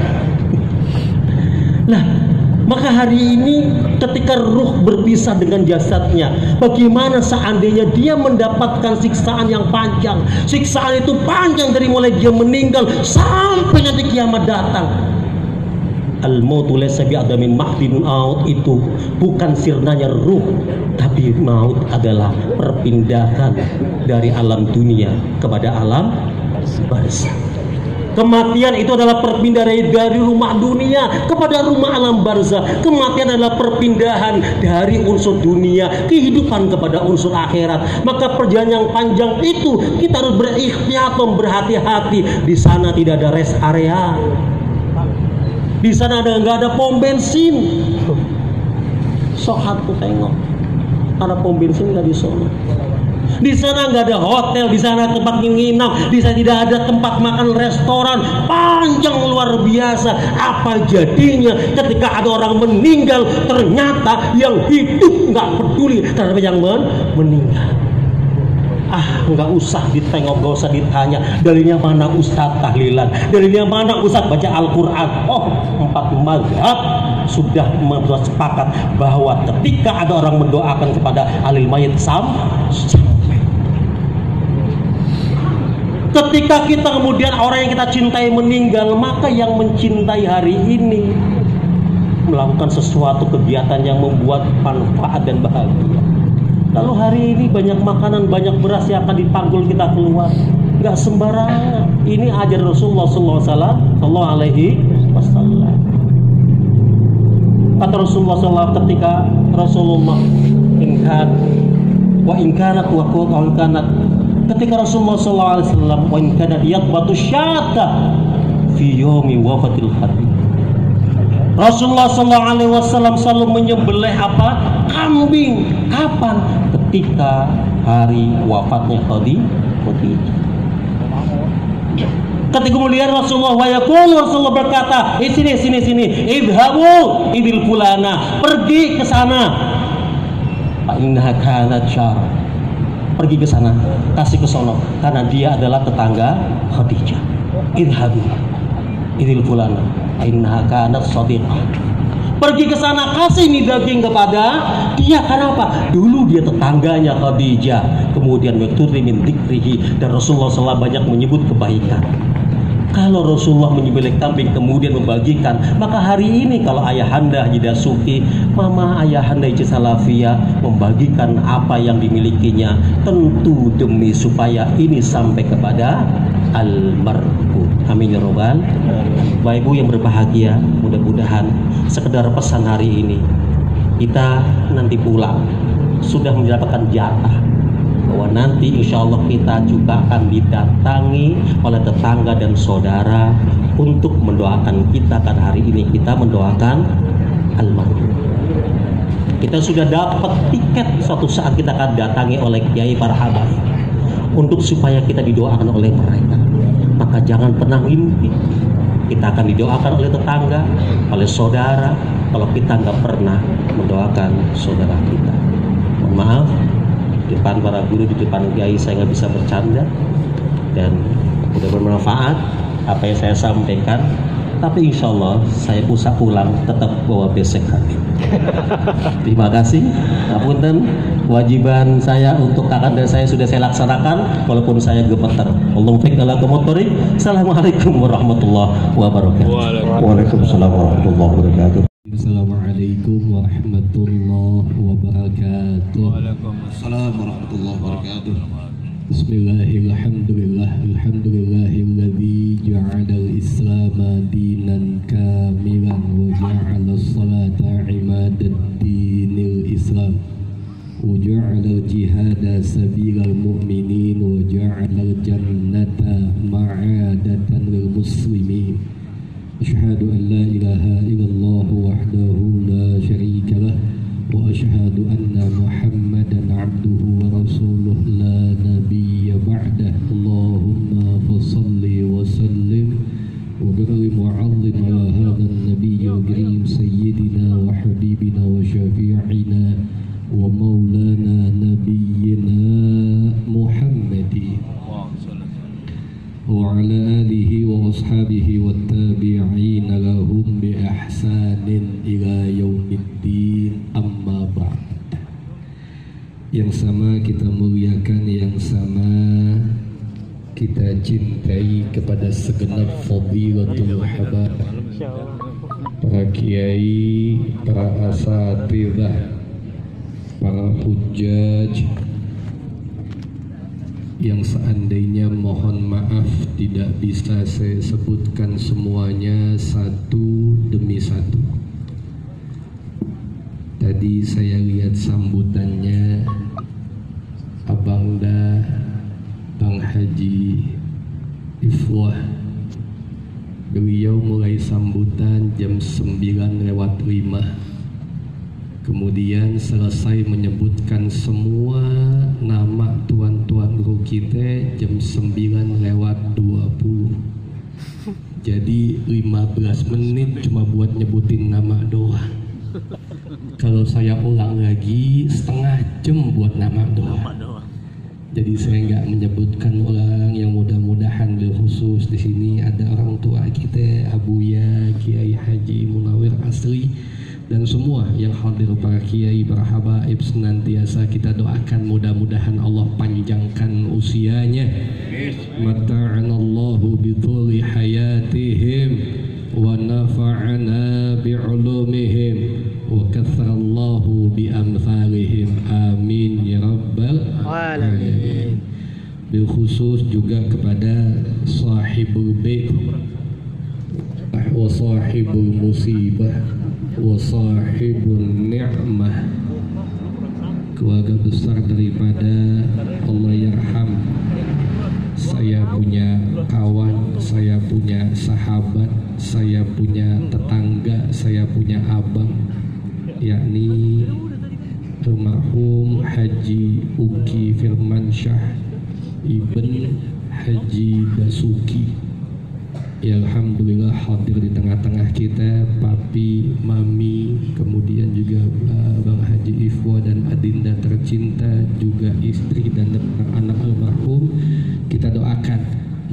Nah, maka hari ini ketika ruh berpisah dengan jasadnya, bagaimana seandainya dia mendapatkan siksaan yang panjang? Siksaan itu panjang dari mulai dia meninggal sampai nanti kiamat datang. Al-mautu laysa bi'adha min mahdin maut itu bukan sirnanya ruh, tapi maut adalah perpindahan dari alam dunia kepada alam barzakh. Kematian itu adalah perpindahan dari rumah dunia kepada rumah alam barzakh. Kematian adalah perpindahan dari unsur dunia, kehidupan kepada unsur akhirat. Maka perjalanan yang panjang itu kita harus berikhtiar, berhati-hati. Di sana tidak ada rest area. Di sana nggak ada pom bensin. Sok aku tengok, ada pom bensin nggak di sana. Di sana nggak ada hotel, di sana tempat nginap, di sana tidak ada tempat makan restoran. Panjang luar biasa. Apa jadinya ketika ada orang meninggal, ternyata yang hidup nggak peduli terhadap yang meninggal. Nggak usah ditengok, nggak usah ditanya dalilnya mana Ustadz tahlilan, dalilnya mana Ustadz baca Al-Quran. 4 mazhab sudah sepakat bahwa ketika ada orang mendoakan kepada ahli mayit sampai ketika kita kemudian orang yang kita cintai meninggal, maka yang mencintai hari ini melakukan sesuatu kegiatan yang membuat manfaat dan bahagia. Lalu hari ini banyak makanan, banyak beras yang akan dipanggul kita keluar. Nggak sembarangan. Ini ajar Rasulullah Sallallahu Alaihi Wasallam. Kata Rasulullah SAW ketika Rasulullah ketika Rasulullah SAW yaqbatu syata fi yomi wafatil habib. Rasulullah SAW selalu menyembelih apa? Kambing. Kapan? Ketika hari wafatnya Khadijah. Ketika kemudian Rasulullah berkata, sini, idhabu idil fulana, pergi ke sana. Fa innaha kanat syar. Pergi ke sana, kasih ke sono, karena dia adalah tetangga Khadijah. Idhabu idil fulana, fa innaha kanat shadiqah. Pergi ke sana, kasih nih daging kepada dia. Kenapa? Dulu dia tetangganya Khadijah. Kemudian wakturi min dzikrihi, dan Rasulullah SAW banyak menyebut kebaikan. Kalau Rasulullah menyembelih kambing kemudian membagikan, maka hari ini kalau ayahanda Haji Dasuki, mama ayahanda Haji Salafia membagikan apa yang dimilikinya, tentu demi supaya ini sampai kepada almarhum. Amin ya robbal. Bapak Ibu yang berbahagia, mudah-mudahan sekedar pesan hari ini, kita nanti pulang sudah mendapatkan jatah bahwa nanti insya Allah kita juga akan didatangi oleh tetangga dan saudara untuk mendoakan kita. Kan hari ini kita mendoakan almarhum. Kita sudah dapat tiket, suatu saat kita akan datangi oleh kiai para habaib untuk supaya kita didoakan oleh mereka. Maka jangan pernah mimpi kita akan didoakan oleh tetangga, oleh saudara, kalau kita nggak pernah mendoakan saudara kita. Mohon maaf, di depan para guru, di depan kiai saya nggak bisa bercanda, dan mudah bermanfaat apa yang saya sampaikan. Tapi insya Allah saya usah pulang tetap bawa besek hati. Terima kasih. Ngapunten, kewajiban saya untuk kakanda saya sudah saya laksanakan walaupun saya gemeter. Allahumma fiq ala komotorik. Assalamualaikum warahmatullahi wabarakatuh. Waalaikumsalam warahmatullahi wabarakatuh. Assalamualaikum warahmatullahi wabarakatuh. Waalaikumsalam warahmatullahi wabarakatuh. Bismillahirrahmanirrahim. Alhamdulillahilladzi ja'alal islama dinan kamilan wa ja'alas salata imadad dinil islam wa ja'alal jihada sabilal mu'minin wa ja'alal jannata ma'adatan lil muslimin. Asyhadu an la ilaha illallah wahdahu la syarika lah wa asyhadu anna Muhammadan abduhu wa rasuluh la nabiyya ba'dah. Allahumma fassalli wa sallim wa karim wa 'azzim ala hadzal nabiyyil karim sayyidina wa habibina wa syafi'ina wa maulana nabiyyina Muhammadin wa ala alihi wa ashabihi wa tabi'ina lahum bi ihsanin ila yaumiddin. Amma ba'd. Yang sama kita muliakan, yang sama kita cintai kepada segenap fadilatul habab, para kiai, para asatidzah, para hujjaj, yang seandainya mohon maaf tidak bisa saya sebutkan semuanya satu demi satu. Tadi saya lihat sambutannya Abang Da, Bang Haji Ifwah. Beliau mulai sambutan jam 9:05. Kemudian selesai menyebutkan semua nama tuan-tuan guru kita jam 9:20. Jadi 15 menit cuma buat nyebutin nama doang. Kalau saya ulang lagi setengah jam buat nama doang. Jadi saya nggak menyebutkan ulang. Yang mudah-mudahan bil khusus di sini ada orang tua kita, Abuya Kiai Haji Munawir Asri, dan semua yang hadir, para kiai, para habaib, senantiasa kita doakan mudah-mudahan Allah panjangkan usianya, mata'anallahu bituli hayatihim wa nafa'ana bi'ulumihim wa kathrallahu bi amsalihim, amin ya rabbal alamin. Bil khusus juga kepada sahibul bait wa sahibul musibah wa sahibun ni'mah, keluarga besar daripada Allah yarham. Saya punya kawan, saya punya sahabat, saya punya tetangga, saya punya abang, yakni almarhum Haji Uki Firmansyah Ibn Haji Dasuki. Ya alhamdulillah hadir di tengah-tengah kita, papi, mami, kemudian juga Bang Haji Ifwa dan adinda tercinta, juga istri dan anak almarhum. Kita doakan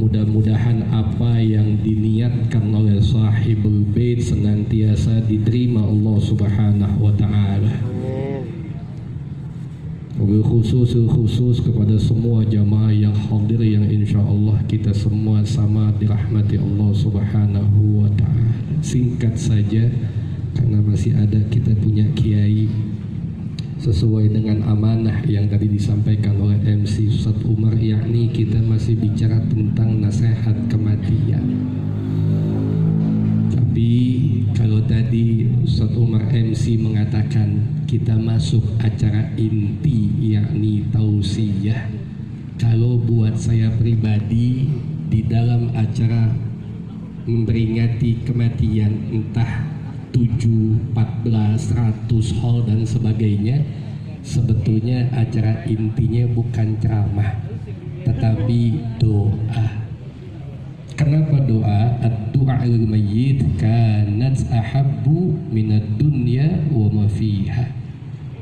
mudah-mudahan apa yang diniatkan oleh sahibul bait senantiasa diterima Allah Subhanahu wa taala. Khusus kepada semua jamaah yang hadir, yang insya Allah kita semua sama dirahmati Allah Subhanahu wa ta'ala. Singkat saja karena masih ada kita punya kiai, sesuai dengan amanah yang tadi disampaikan oleh MC Ustadz Umar, yakni kita masih bicara tentang nasihat kematian. Tapi kalau tadi Ustadz Umar MC mengatakan kita masuk acara inti, yakni tausiyah. Kalau buat saya pribadi di dalam acara memperingati kematian, entah 7, 14, 100 hal dan sebagainya, sebetulnya acara intinya bukan ceramah tetapi doa. Kenapa doa? Ad-du'a'il mayyit kanat ahabbu minad dunya wa ma fiha.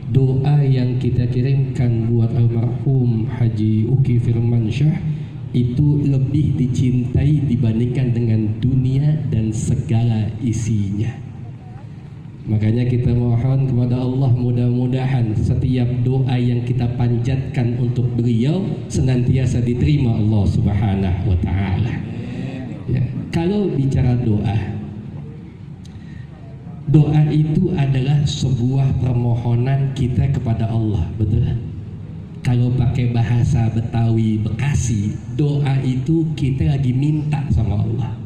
Doa yang kita kirimkan buat almarhum Haji Uki Firmansyah itu lebih dicintai dibandingkan dengan dunia dan segala isinya. Makanya kita mohon kepada Allah, mudah-mudahan setiap doa yang kita panjatkan untuk beliau senantiasa diterima Allah Subhanahu wa ta'ala. Ya, kalau bicara doa itu adalah sebuah permohonan kita kepada Allah, betul? Kalau pakai bahasa Betawi Bekasi, doa itu kita lagi minta sama Allah.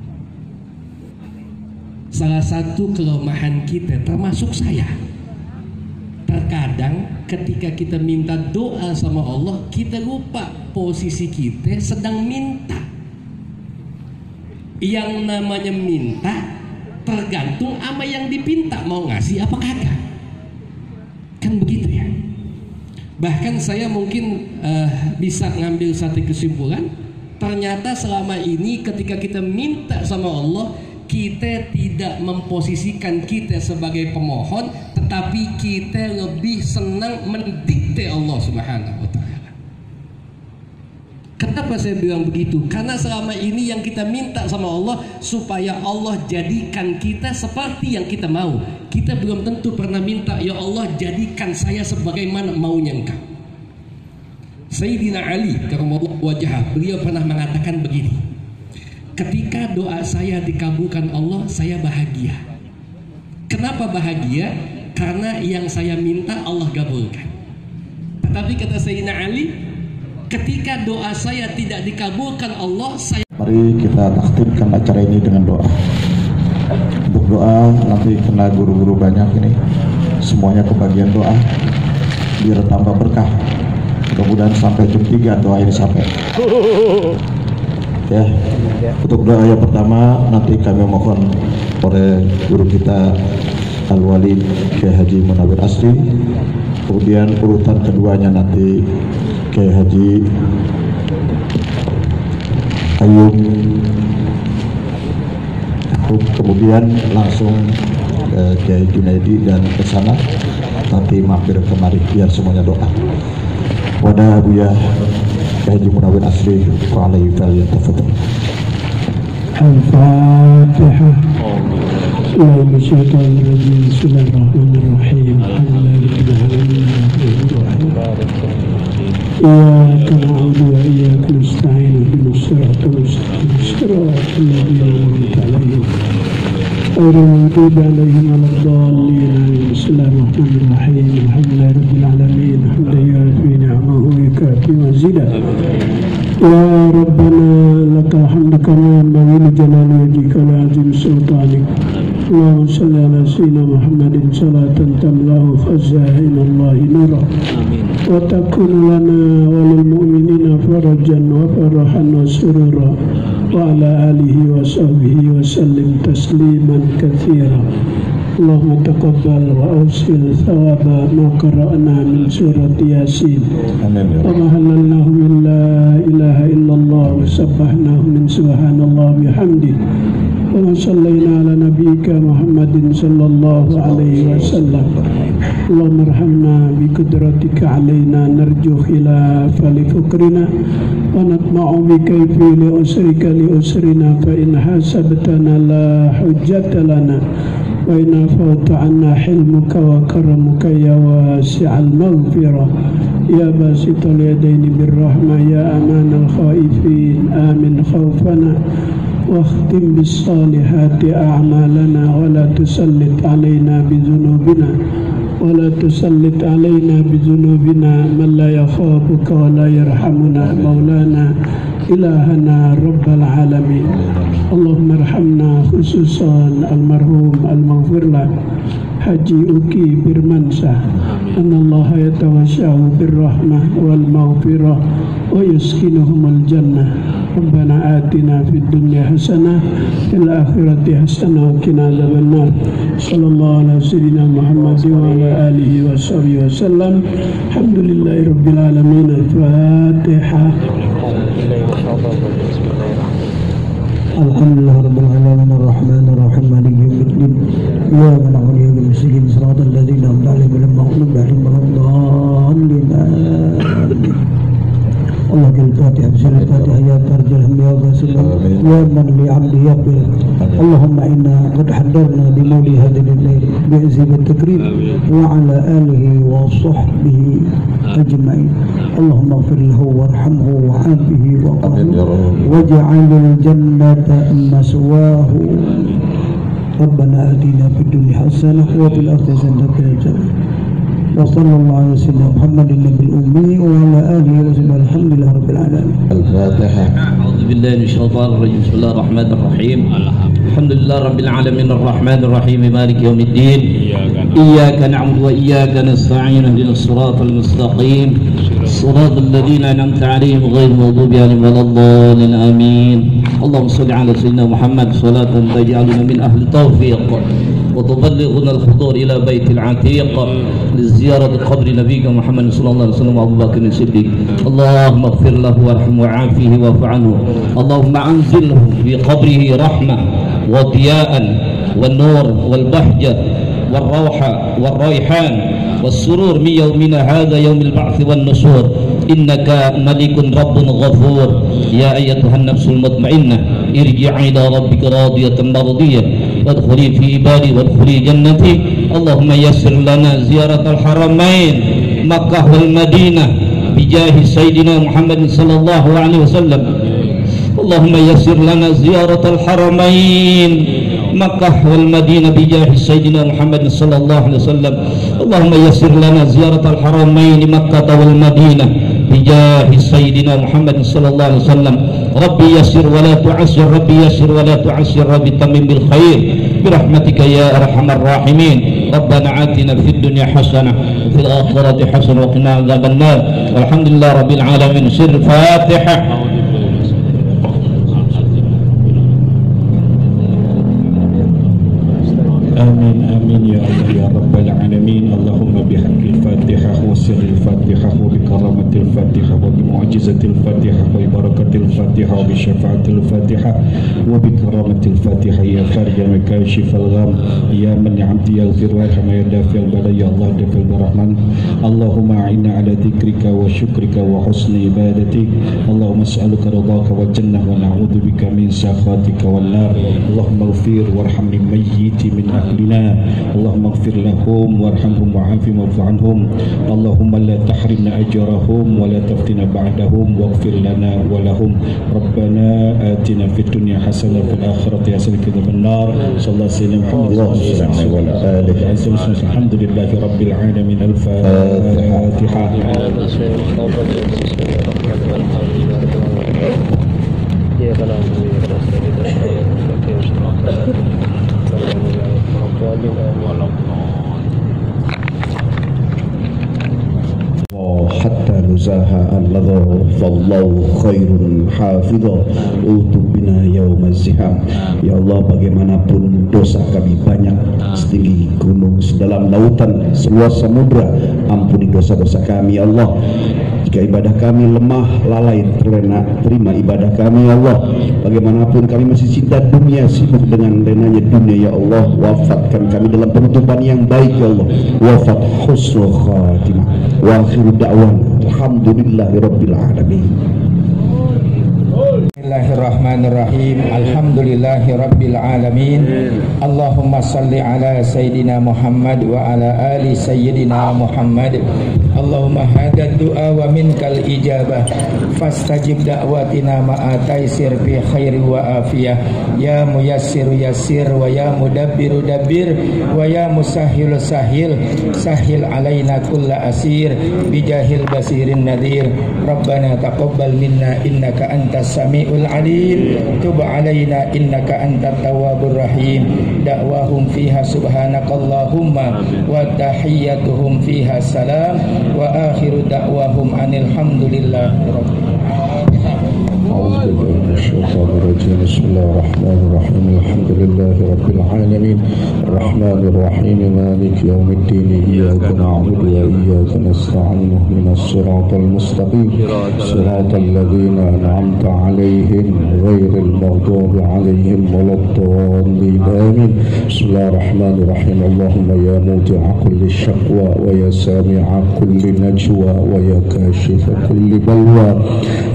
Salah satu kelemahan kita, termasuk saya, terkadang ketika kita minta doa sama Allah, kita lupa posisi kita sedang minta. Yang namanya minta tergantung sama yang dipinta, mau ngasih apa kagak. Kan begitu ya. Bahkan saya mungkin bisa ngambil satu kesimpulan, ternyata selama ini ketika kita minta sama Allah, kita tidak memposisikan kita sebagai pemohon, tetapi kita lebih senang mendikte Allah Subhanahu wa Ta'ala. Kenapa saya bilang begitu? Karena selama ini yang kita minta sama Allah supaya Allah jadikan kita seperti yang kita mau. Kita belum tentu pernah minta, ya Allah jadikan saya sebagaimana maunya Engkau. Sayyidina Ali karramallahu wajhah, beliau pernah mengatakan begini, ketika doa saya dikabulkan Allah, saya bahagia. Kenapa bahagia? Karena yang saya minta Allah kabulkan. Tetapi kata Sayyidina Ali, ketika doa saya tidak dikabulkan Allah, saya... Mari kita takhtimkan acara ini dengan doa. Untuk doa nanti kena guru-guru banyak ini, semuanya kebagian doa biar tambah berkah. Mudah-mudahan sampai jam 3 doa ini sampai. Ya, untuk doa yang pertama nanti kami mohon oleh guru kita Al-Wali Kiai Haji Munawir Asri. Kemudian urutan keduanya nanti Kiai Haji Ayub. Kemudian langsung Kiai Junaidi dan ke sana, nanti mampir kemari biar semuanya doa. Wadah Buya Kiai Haji Munawir Asri wa alaihi tafadhal. Al-Fatihah. Bismillahirrahmanirrahim. إياك نعبد وإياك نستعين اهدنا الصراط المستقيم صراط الذين أنعمت عليهم غير المغضوب عليهم ولا الضالين. بسم الله الرحمن الرحيم. الحمد لله رب العالمين حمدا يوافي نعمه ويكافئ مزيدا. يا ربنا لك الحمد كما ينبغي لجلال وجهك وعظيم سلطانك. اللهم صل على سيدنا محمد صلاة تملأ خزائن الله نورا وتكون لنا وللمؤمنين فرجا وفرحا وسرورا وعلى آله وصحبه وسلم تسليما كثيرا. اللهم تقبل وأوصل ثواب ما قرأنا من سورة ياسين وما هللناه من لا إله إلا الله وسبحناه من سبحان الله بحمده وما صلينا على نبيك محمد صلى الله عليه وسلم. اللهم ارحمنا بقدرتك علينا نرجو خلاف لفقرنا ونطمع بكيف لأسرك لأسرنا فإن حسبتنا لا حجة لنا وإن عفوت عنا حلمك وكرمك يا واسع المغفرة يا باسط اليدين بالرحمة يا أمان الخائفين آمن خوفنا واختم بالصالحات أعمالنا ولا تسلط علينا بذنوبنا من لا يخافك ولا يرحمنا مولانا إلهنا رب العالمين. اللهم ارحمنا خصوصا المرحوم المغفور له Haji Uki Birmansyah. Anallaha yatawassahu birrahmah wal maghfirah wa yuskinuhumul jannah. Rabbana atina fid dunya hasanah fil akhirati hasanah wa qina adzabannar. Sallallahu ala sayyidina Muhammad wa ala alihi wa sahbihi wasallam. Alhamdulillahi rabbil alamin. Al-Fatihah. Alhamdulillah rabbil alamin arrahmanir rahim maliki yaumiddin. Iyyaka na'budu wa iyyaka nasta'in siratal ladzina an'amta 'alaihim ghairil maghdubi 'alaihim waladdallin. Allah al-Fatihah. Bismillahirrahmanirrahim. Ya tarjal hamdi wa basillah ya man li 'abdi yaqbil. Allahumma inna qad haddarna bi mawli hadhihi al-layl bi'izzi wa takrim wa 'ala alihi wa sahbihi ajma'in. Allahumma ighfir lahu warhamhu wa'afihi waj'alil jannata maswahu. Rabbana atina fid dunya hasanah wa fil akhirati hasanah wa qina adzabannar. وصلى الله على سيدنا محمد النبي الأمي وعلى آله وصحبه الحمد لله رب العالمين. الفاتحة. أعوذ بالله من الشيطان الرجيم. بسم الله الرحمن الرحيم. الحمد لله رب العالمين الرحمن الرحيم مالك يوم الدين. إياك نعبد وإياك نستعين اهدنا الصراط المستقيم صراط الذين أنعمت عليهم غير المغضوب عليهم ولا الضالين آمين. اللهم صل على سيدنا محمد صلاة تجعلنا من أهل التوفيق وتبلغنا الحضور إلى بيت العتيق لزيارة قبر نبيك محمد صلى الله عليه وسلم وأبو بكر الصديق. اللهم اغفر له وارحمه وعافه واعف عنه. اللهم أنزله في قبره رحمة وضياء والنور والبهجة والروحة والريحان والسرور من يومنا هذا يوم البعث والنشور. إنك ملك رب غفور. يا أيتها النفس المطمئنة ارجعي إلى ربك راضية مرضية وادخلي في عبادي وادخلي جنتي. اللهم يسر لنا زيارة الحرمين مكة والمدينة بجاه سيدنا محمد صلى الله عليه وسلم. اللهم يسر لنا زيارة الحرمين مكة والمدينة بجاه سيدنا محمد صلى الله عليه وسلم. اللهم يسر لنا زيارة الحرمين مكة والمدينة بجاه سيدنا محمد صلى الله عليه وسلم. ربي يسر ولا تعسر، ربي يسر ولا تعسر، ربي تمم بالخير برحمتك يا أرحم الراحمين. ربنا آتنا في الدنيا حسنة وفي الآخرة حسنة وقنا عذاب النار. والحمد لله رب العالمين. سر فاتحة. آمين آمين يا الله يا رب العالمين. اللهم بحق الفاتحة وسر الفاتحة وبكرامة الفاتحة وبمعجزة الفاتحة وببركة الفاتحة وبشفاعة الفاتحة وبكرامة الفاتحة يا خارج كاشف الغم يا من عبد يغفر ويرحم يا دافع البلاء يا الله دافع الرحمن. اللهم أعنا على ذكرك وشكرك وحسن عبادتك. اللهم اسألك رضاك والجنة ونعوذ بك من سخطك والنار. اللهم اغفر وارحم للميت من أهلنا. اللهم اغفر لهم وارحمهم وعافهم واعف عنهم. اللهم لا تحرمنا أجرهم ولا تفتنا بعدهم واغفر لنا ولهم. ربنا آتنا في الدنيا حسنة وفي الآخرة حسنة وقنا النار. صلى الله عليه وسلم. الحمد لله رب العالمين. الفاتحة. حتى نزاها النظر فالله خير حافظا utub bina yaumaz ziham. Ya Allah, bagaimanapun dosa kami banyak, setinggi gunung, sedalam lautan, seluas samudra, ampuni dosa-dosa kami ya Allah. Jika ibadah kami lemah, lalai, terlena, terima ibadah kami ya Allah. Bagaimanapun kami masih cinta dunia, sibuk dengan renanya dunia ya Allah. Wafatkan kami dalam penutupan yang baik ya Allah. Wafat husnul khatimah. Wa akhiru da'wan alhamdulillahi rabbil alamin. Bismillahirrahmanirrahim. Alhamdulillahi rabbil alamin. Allahumma salli ala Sayyidina Muhammad wa ala ali Sayyidina Muhammad. Allahumma hadad du'a wa minkal ijabah fastajib da'watina ma'a taysir fi khairi wa afiyah. Ya muyassiru yassir wa ya mudabbiru dabbir wa ya musahhilu sahil sahil alaina kulla asir bijahil basirin nadir. Rabbana taqabbal minna innaka antas sami'ul alim. Tub alaina innaka antat tawwabur rahim. Da'wahum fiha subhanakallahumma wa tahiyyatuhum fiha salam wa akhiru da'wahum anil hamdulillahi rabbil alamin. بسم الله الرحمن الرحيم. الحمد لله رب العالمين الرحمن الرحيم مالك يوم الدين. إياك نعبد وإياك نستعين اهدنا الصراط المستقيم صراط الذين أنعمت عليهم غير المغضوب عليهم ولا الضالين آمين. بسم الله الرحمن الرحيم. اللهم يا موضع كل شقوى ويا سامع كل نجوى ويا كاشف كل بلوى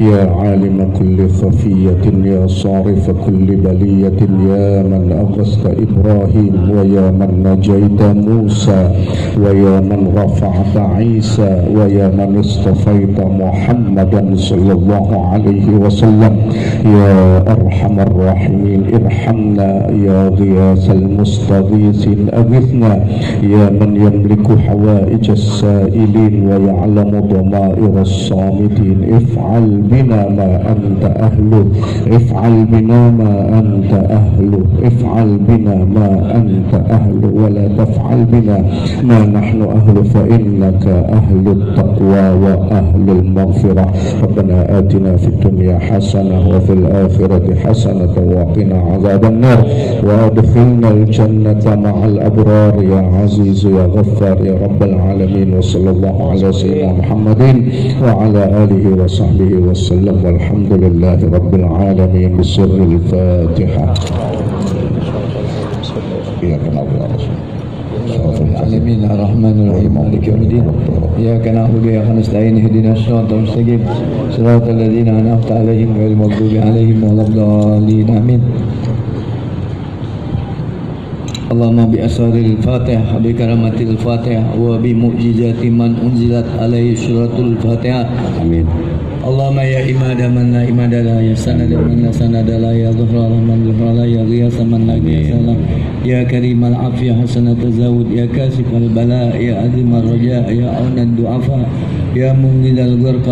يا عالم كل كل خفية يا صارف كل بلية يا من أغثت إبراهيم ويا من نجيت موسى ويا من رفعت عيسى ويا من اصطفيت محمدا صلى الله عليه وسلم يا أرحم الراحمين ارحمنا يا غياث المستغيثين أغثنا يا من يملك حوائج السائلين ويعلم ضمائر الصامتين افعل بنا ما أنت أهله افعل بنا ما أنت أهله افعل بنا ما أنت أهله ولا تفعل بنا ما نحن أهله فإنك أهل التقوى وأهل المغفرة ربنا آتنا في الدنيا حسنة وفي الآخرة حسنة وقنا عذاب النار وأدخلنا الجنة مع الأبرار يا عزيز يا غفار يا رب العالمين وصلى الله على سيدنا محمد وعلى آله وصحبه وسلم والحمد لله رب العالمين بسر الفاتحة. إياك نعبد العالمين الرحمن الرحيم مالك يوم الدين إياك نعبد وإياك نستعين اهدنا الصراط المستقيم صراط الذين أنعمت عليهم غير المغضوب عليهم ولا الضالين آمين. اللهم بأسرار الفاتحة بكرامة الفاتحة وبمعجزات من أنزلت عليه سورة الفاتحة آمين. اللهم يا إماد من لا إماد لا يا سند من لا سند لا يا ظهر من ظهر لا يا غياث من لا غياث لا يا كريم العافية حسن التزاود يا كاشف البلاء يا عظيم الرجاء يا عون الضعفاء يا منقذ الغرق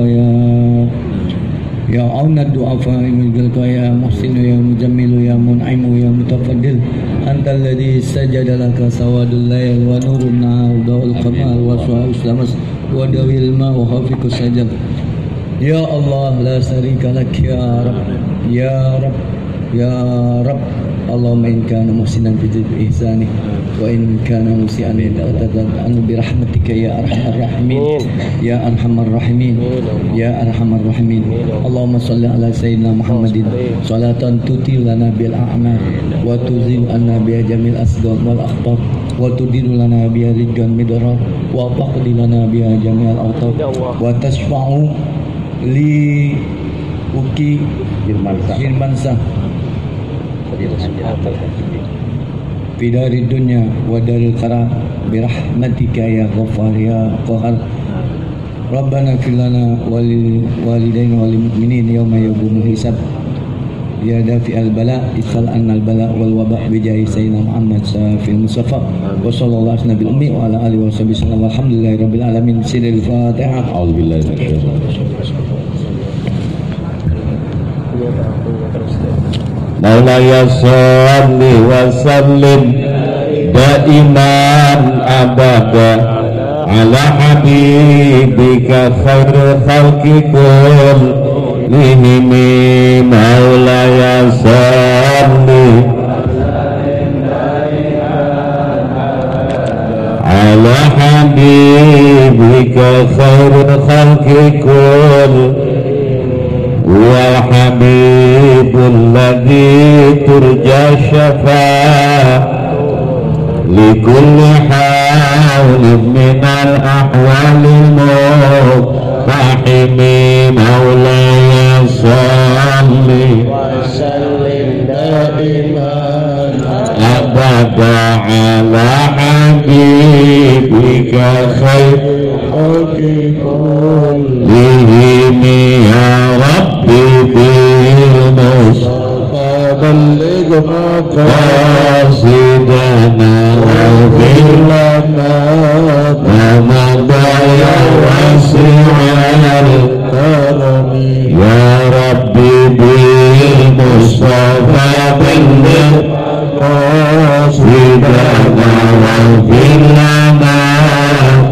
يا عون الضعفاء منقذ يا محسن يا مجمل يا منعم يا متفضل أنت الذي سجد لك سواد الليل ونور النهار وضوء القمر وشعاع الشمس ودوي الماء وخافق الشجر يا الله لا شريك لك يا رب يا رب يا رب. اللهم إن كان محسنا في إحسانه وإن كان مسيئا فأعتذر عنه برحمتك يا أرحم الراحمين يا أرحم الراحمين يا أرحم الراحمين. اللهم صل على سيدنا محمد صلاة تطيل لنا بالأعمال وتزيل عنا بها جميع الأسقام والأخطار وتدير لنا بها رجا المدرار وتقضي لنا بها جميع الأوطار وتشفع li Uki Hirmansyah fi dari dunya wa daril qara bi rahmatika ya ghaffar ya qahar. Rabbana fil lana wal walidaina wal mu'minin yawma yaqumul hisab ya dafi al bala isal anna al bala wal waba bi jahi sayyidina Muhammad safil musafa wa sallallahu alaihi nabi ummi wa ala alihi wa sahbihi sallallahu alhamdulillahi rabbil alamin. Sirril Fatihah. A'udzubillahi Maulaya salli wa sallim daiman abada ala habibika khairul khalqi kullihim. Maulaya salli ala habibika khairul khalqi kullihim wal habibul ladzi turja syafa'ah likulli hawlin minal ahwalil muqtahimi. Maulaya salli wa sallim daiman abada ala habibika khairul khalqi kullihim. Ya Rabbi bil Mustafa balligh maqasidana waghfir lana ma madaya wasi'al karami. Ya Rabbi bil Mustafa balligh maqasidana waghfir lana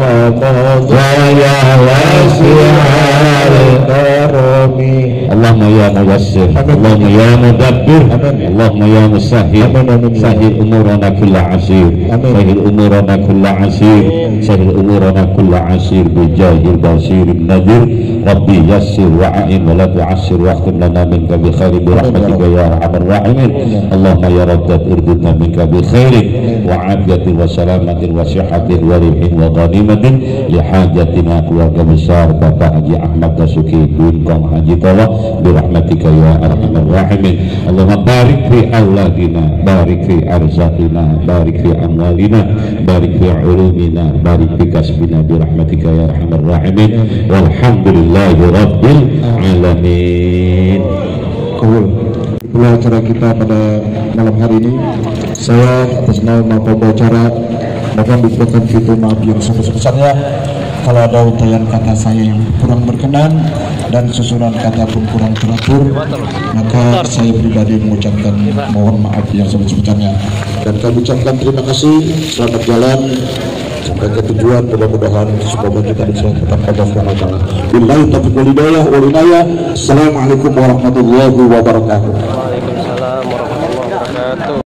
ma madaya wasi'al karami. Allahumma ya muyassir, Allahumma ya mudabbir, Allahumma ya musahhir, sahhil umurana kulla asir, sahhil umurana kulla asir, sahhil umurana kulla asir bijahil basirin nadir Rabbi yassir wa'in wa la tu'assir wa akhtim lana minka bi khairin bi rahmatika ya arhamar rahimin. Allahumma ya Raddad irdudna minka bi khairin wa afiyatin wa salamatin wa sihatin wa ribhin wa ghanimatin li hajatina keluarga besar Bapak Haji Ahmad Dasuki Bunkong Haji Tola bi rahmatika ya arhamar rahimin. Allahumma barik fi auladina, barik fi arzaqina, barik fi amwalina, barik fi ulumina, barik fi kasbina bi rahmatika ya arhamar rahimin. Walhamdulillahi rabbil alamin. Itulah acara kita pada malam hari ini. Saya atas nama pembicara mohon diberikan fitu maaf yang sebesar-besarnya kalau ada untayan kata saya yang kurang berkenan dan susunan kata pun kurang teratur, maka saya pribadi mengucapkan mohon maaf yang sebesar-besarnya. Dan kami ucapkan terima kasih, selamat jalan sampai ke tujuan, mudah-mudahan semoga kita bisa tetap Allah SWT. Billahi taufiq wal hidayah wal inayah. Assalamualaikum warahmatullahi wabarakatuh. Waalaikumsalam warahmatullahi wabarakatuh.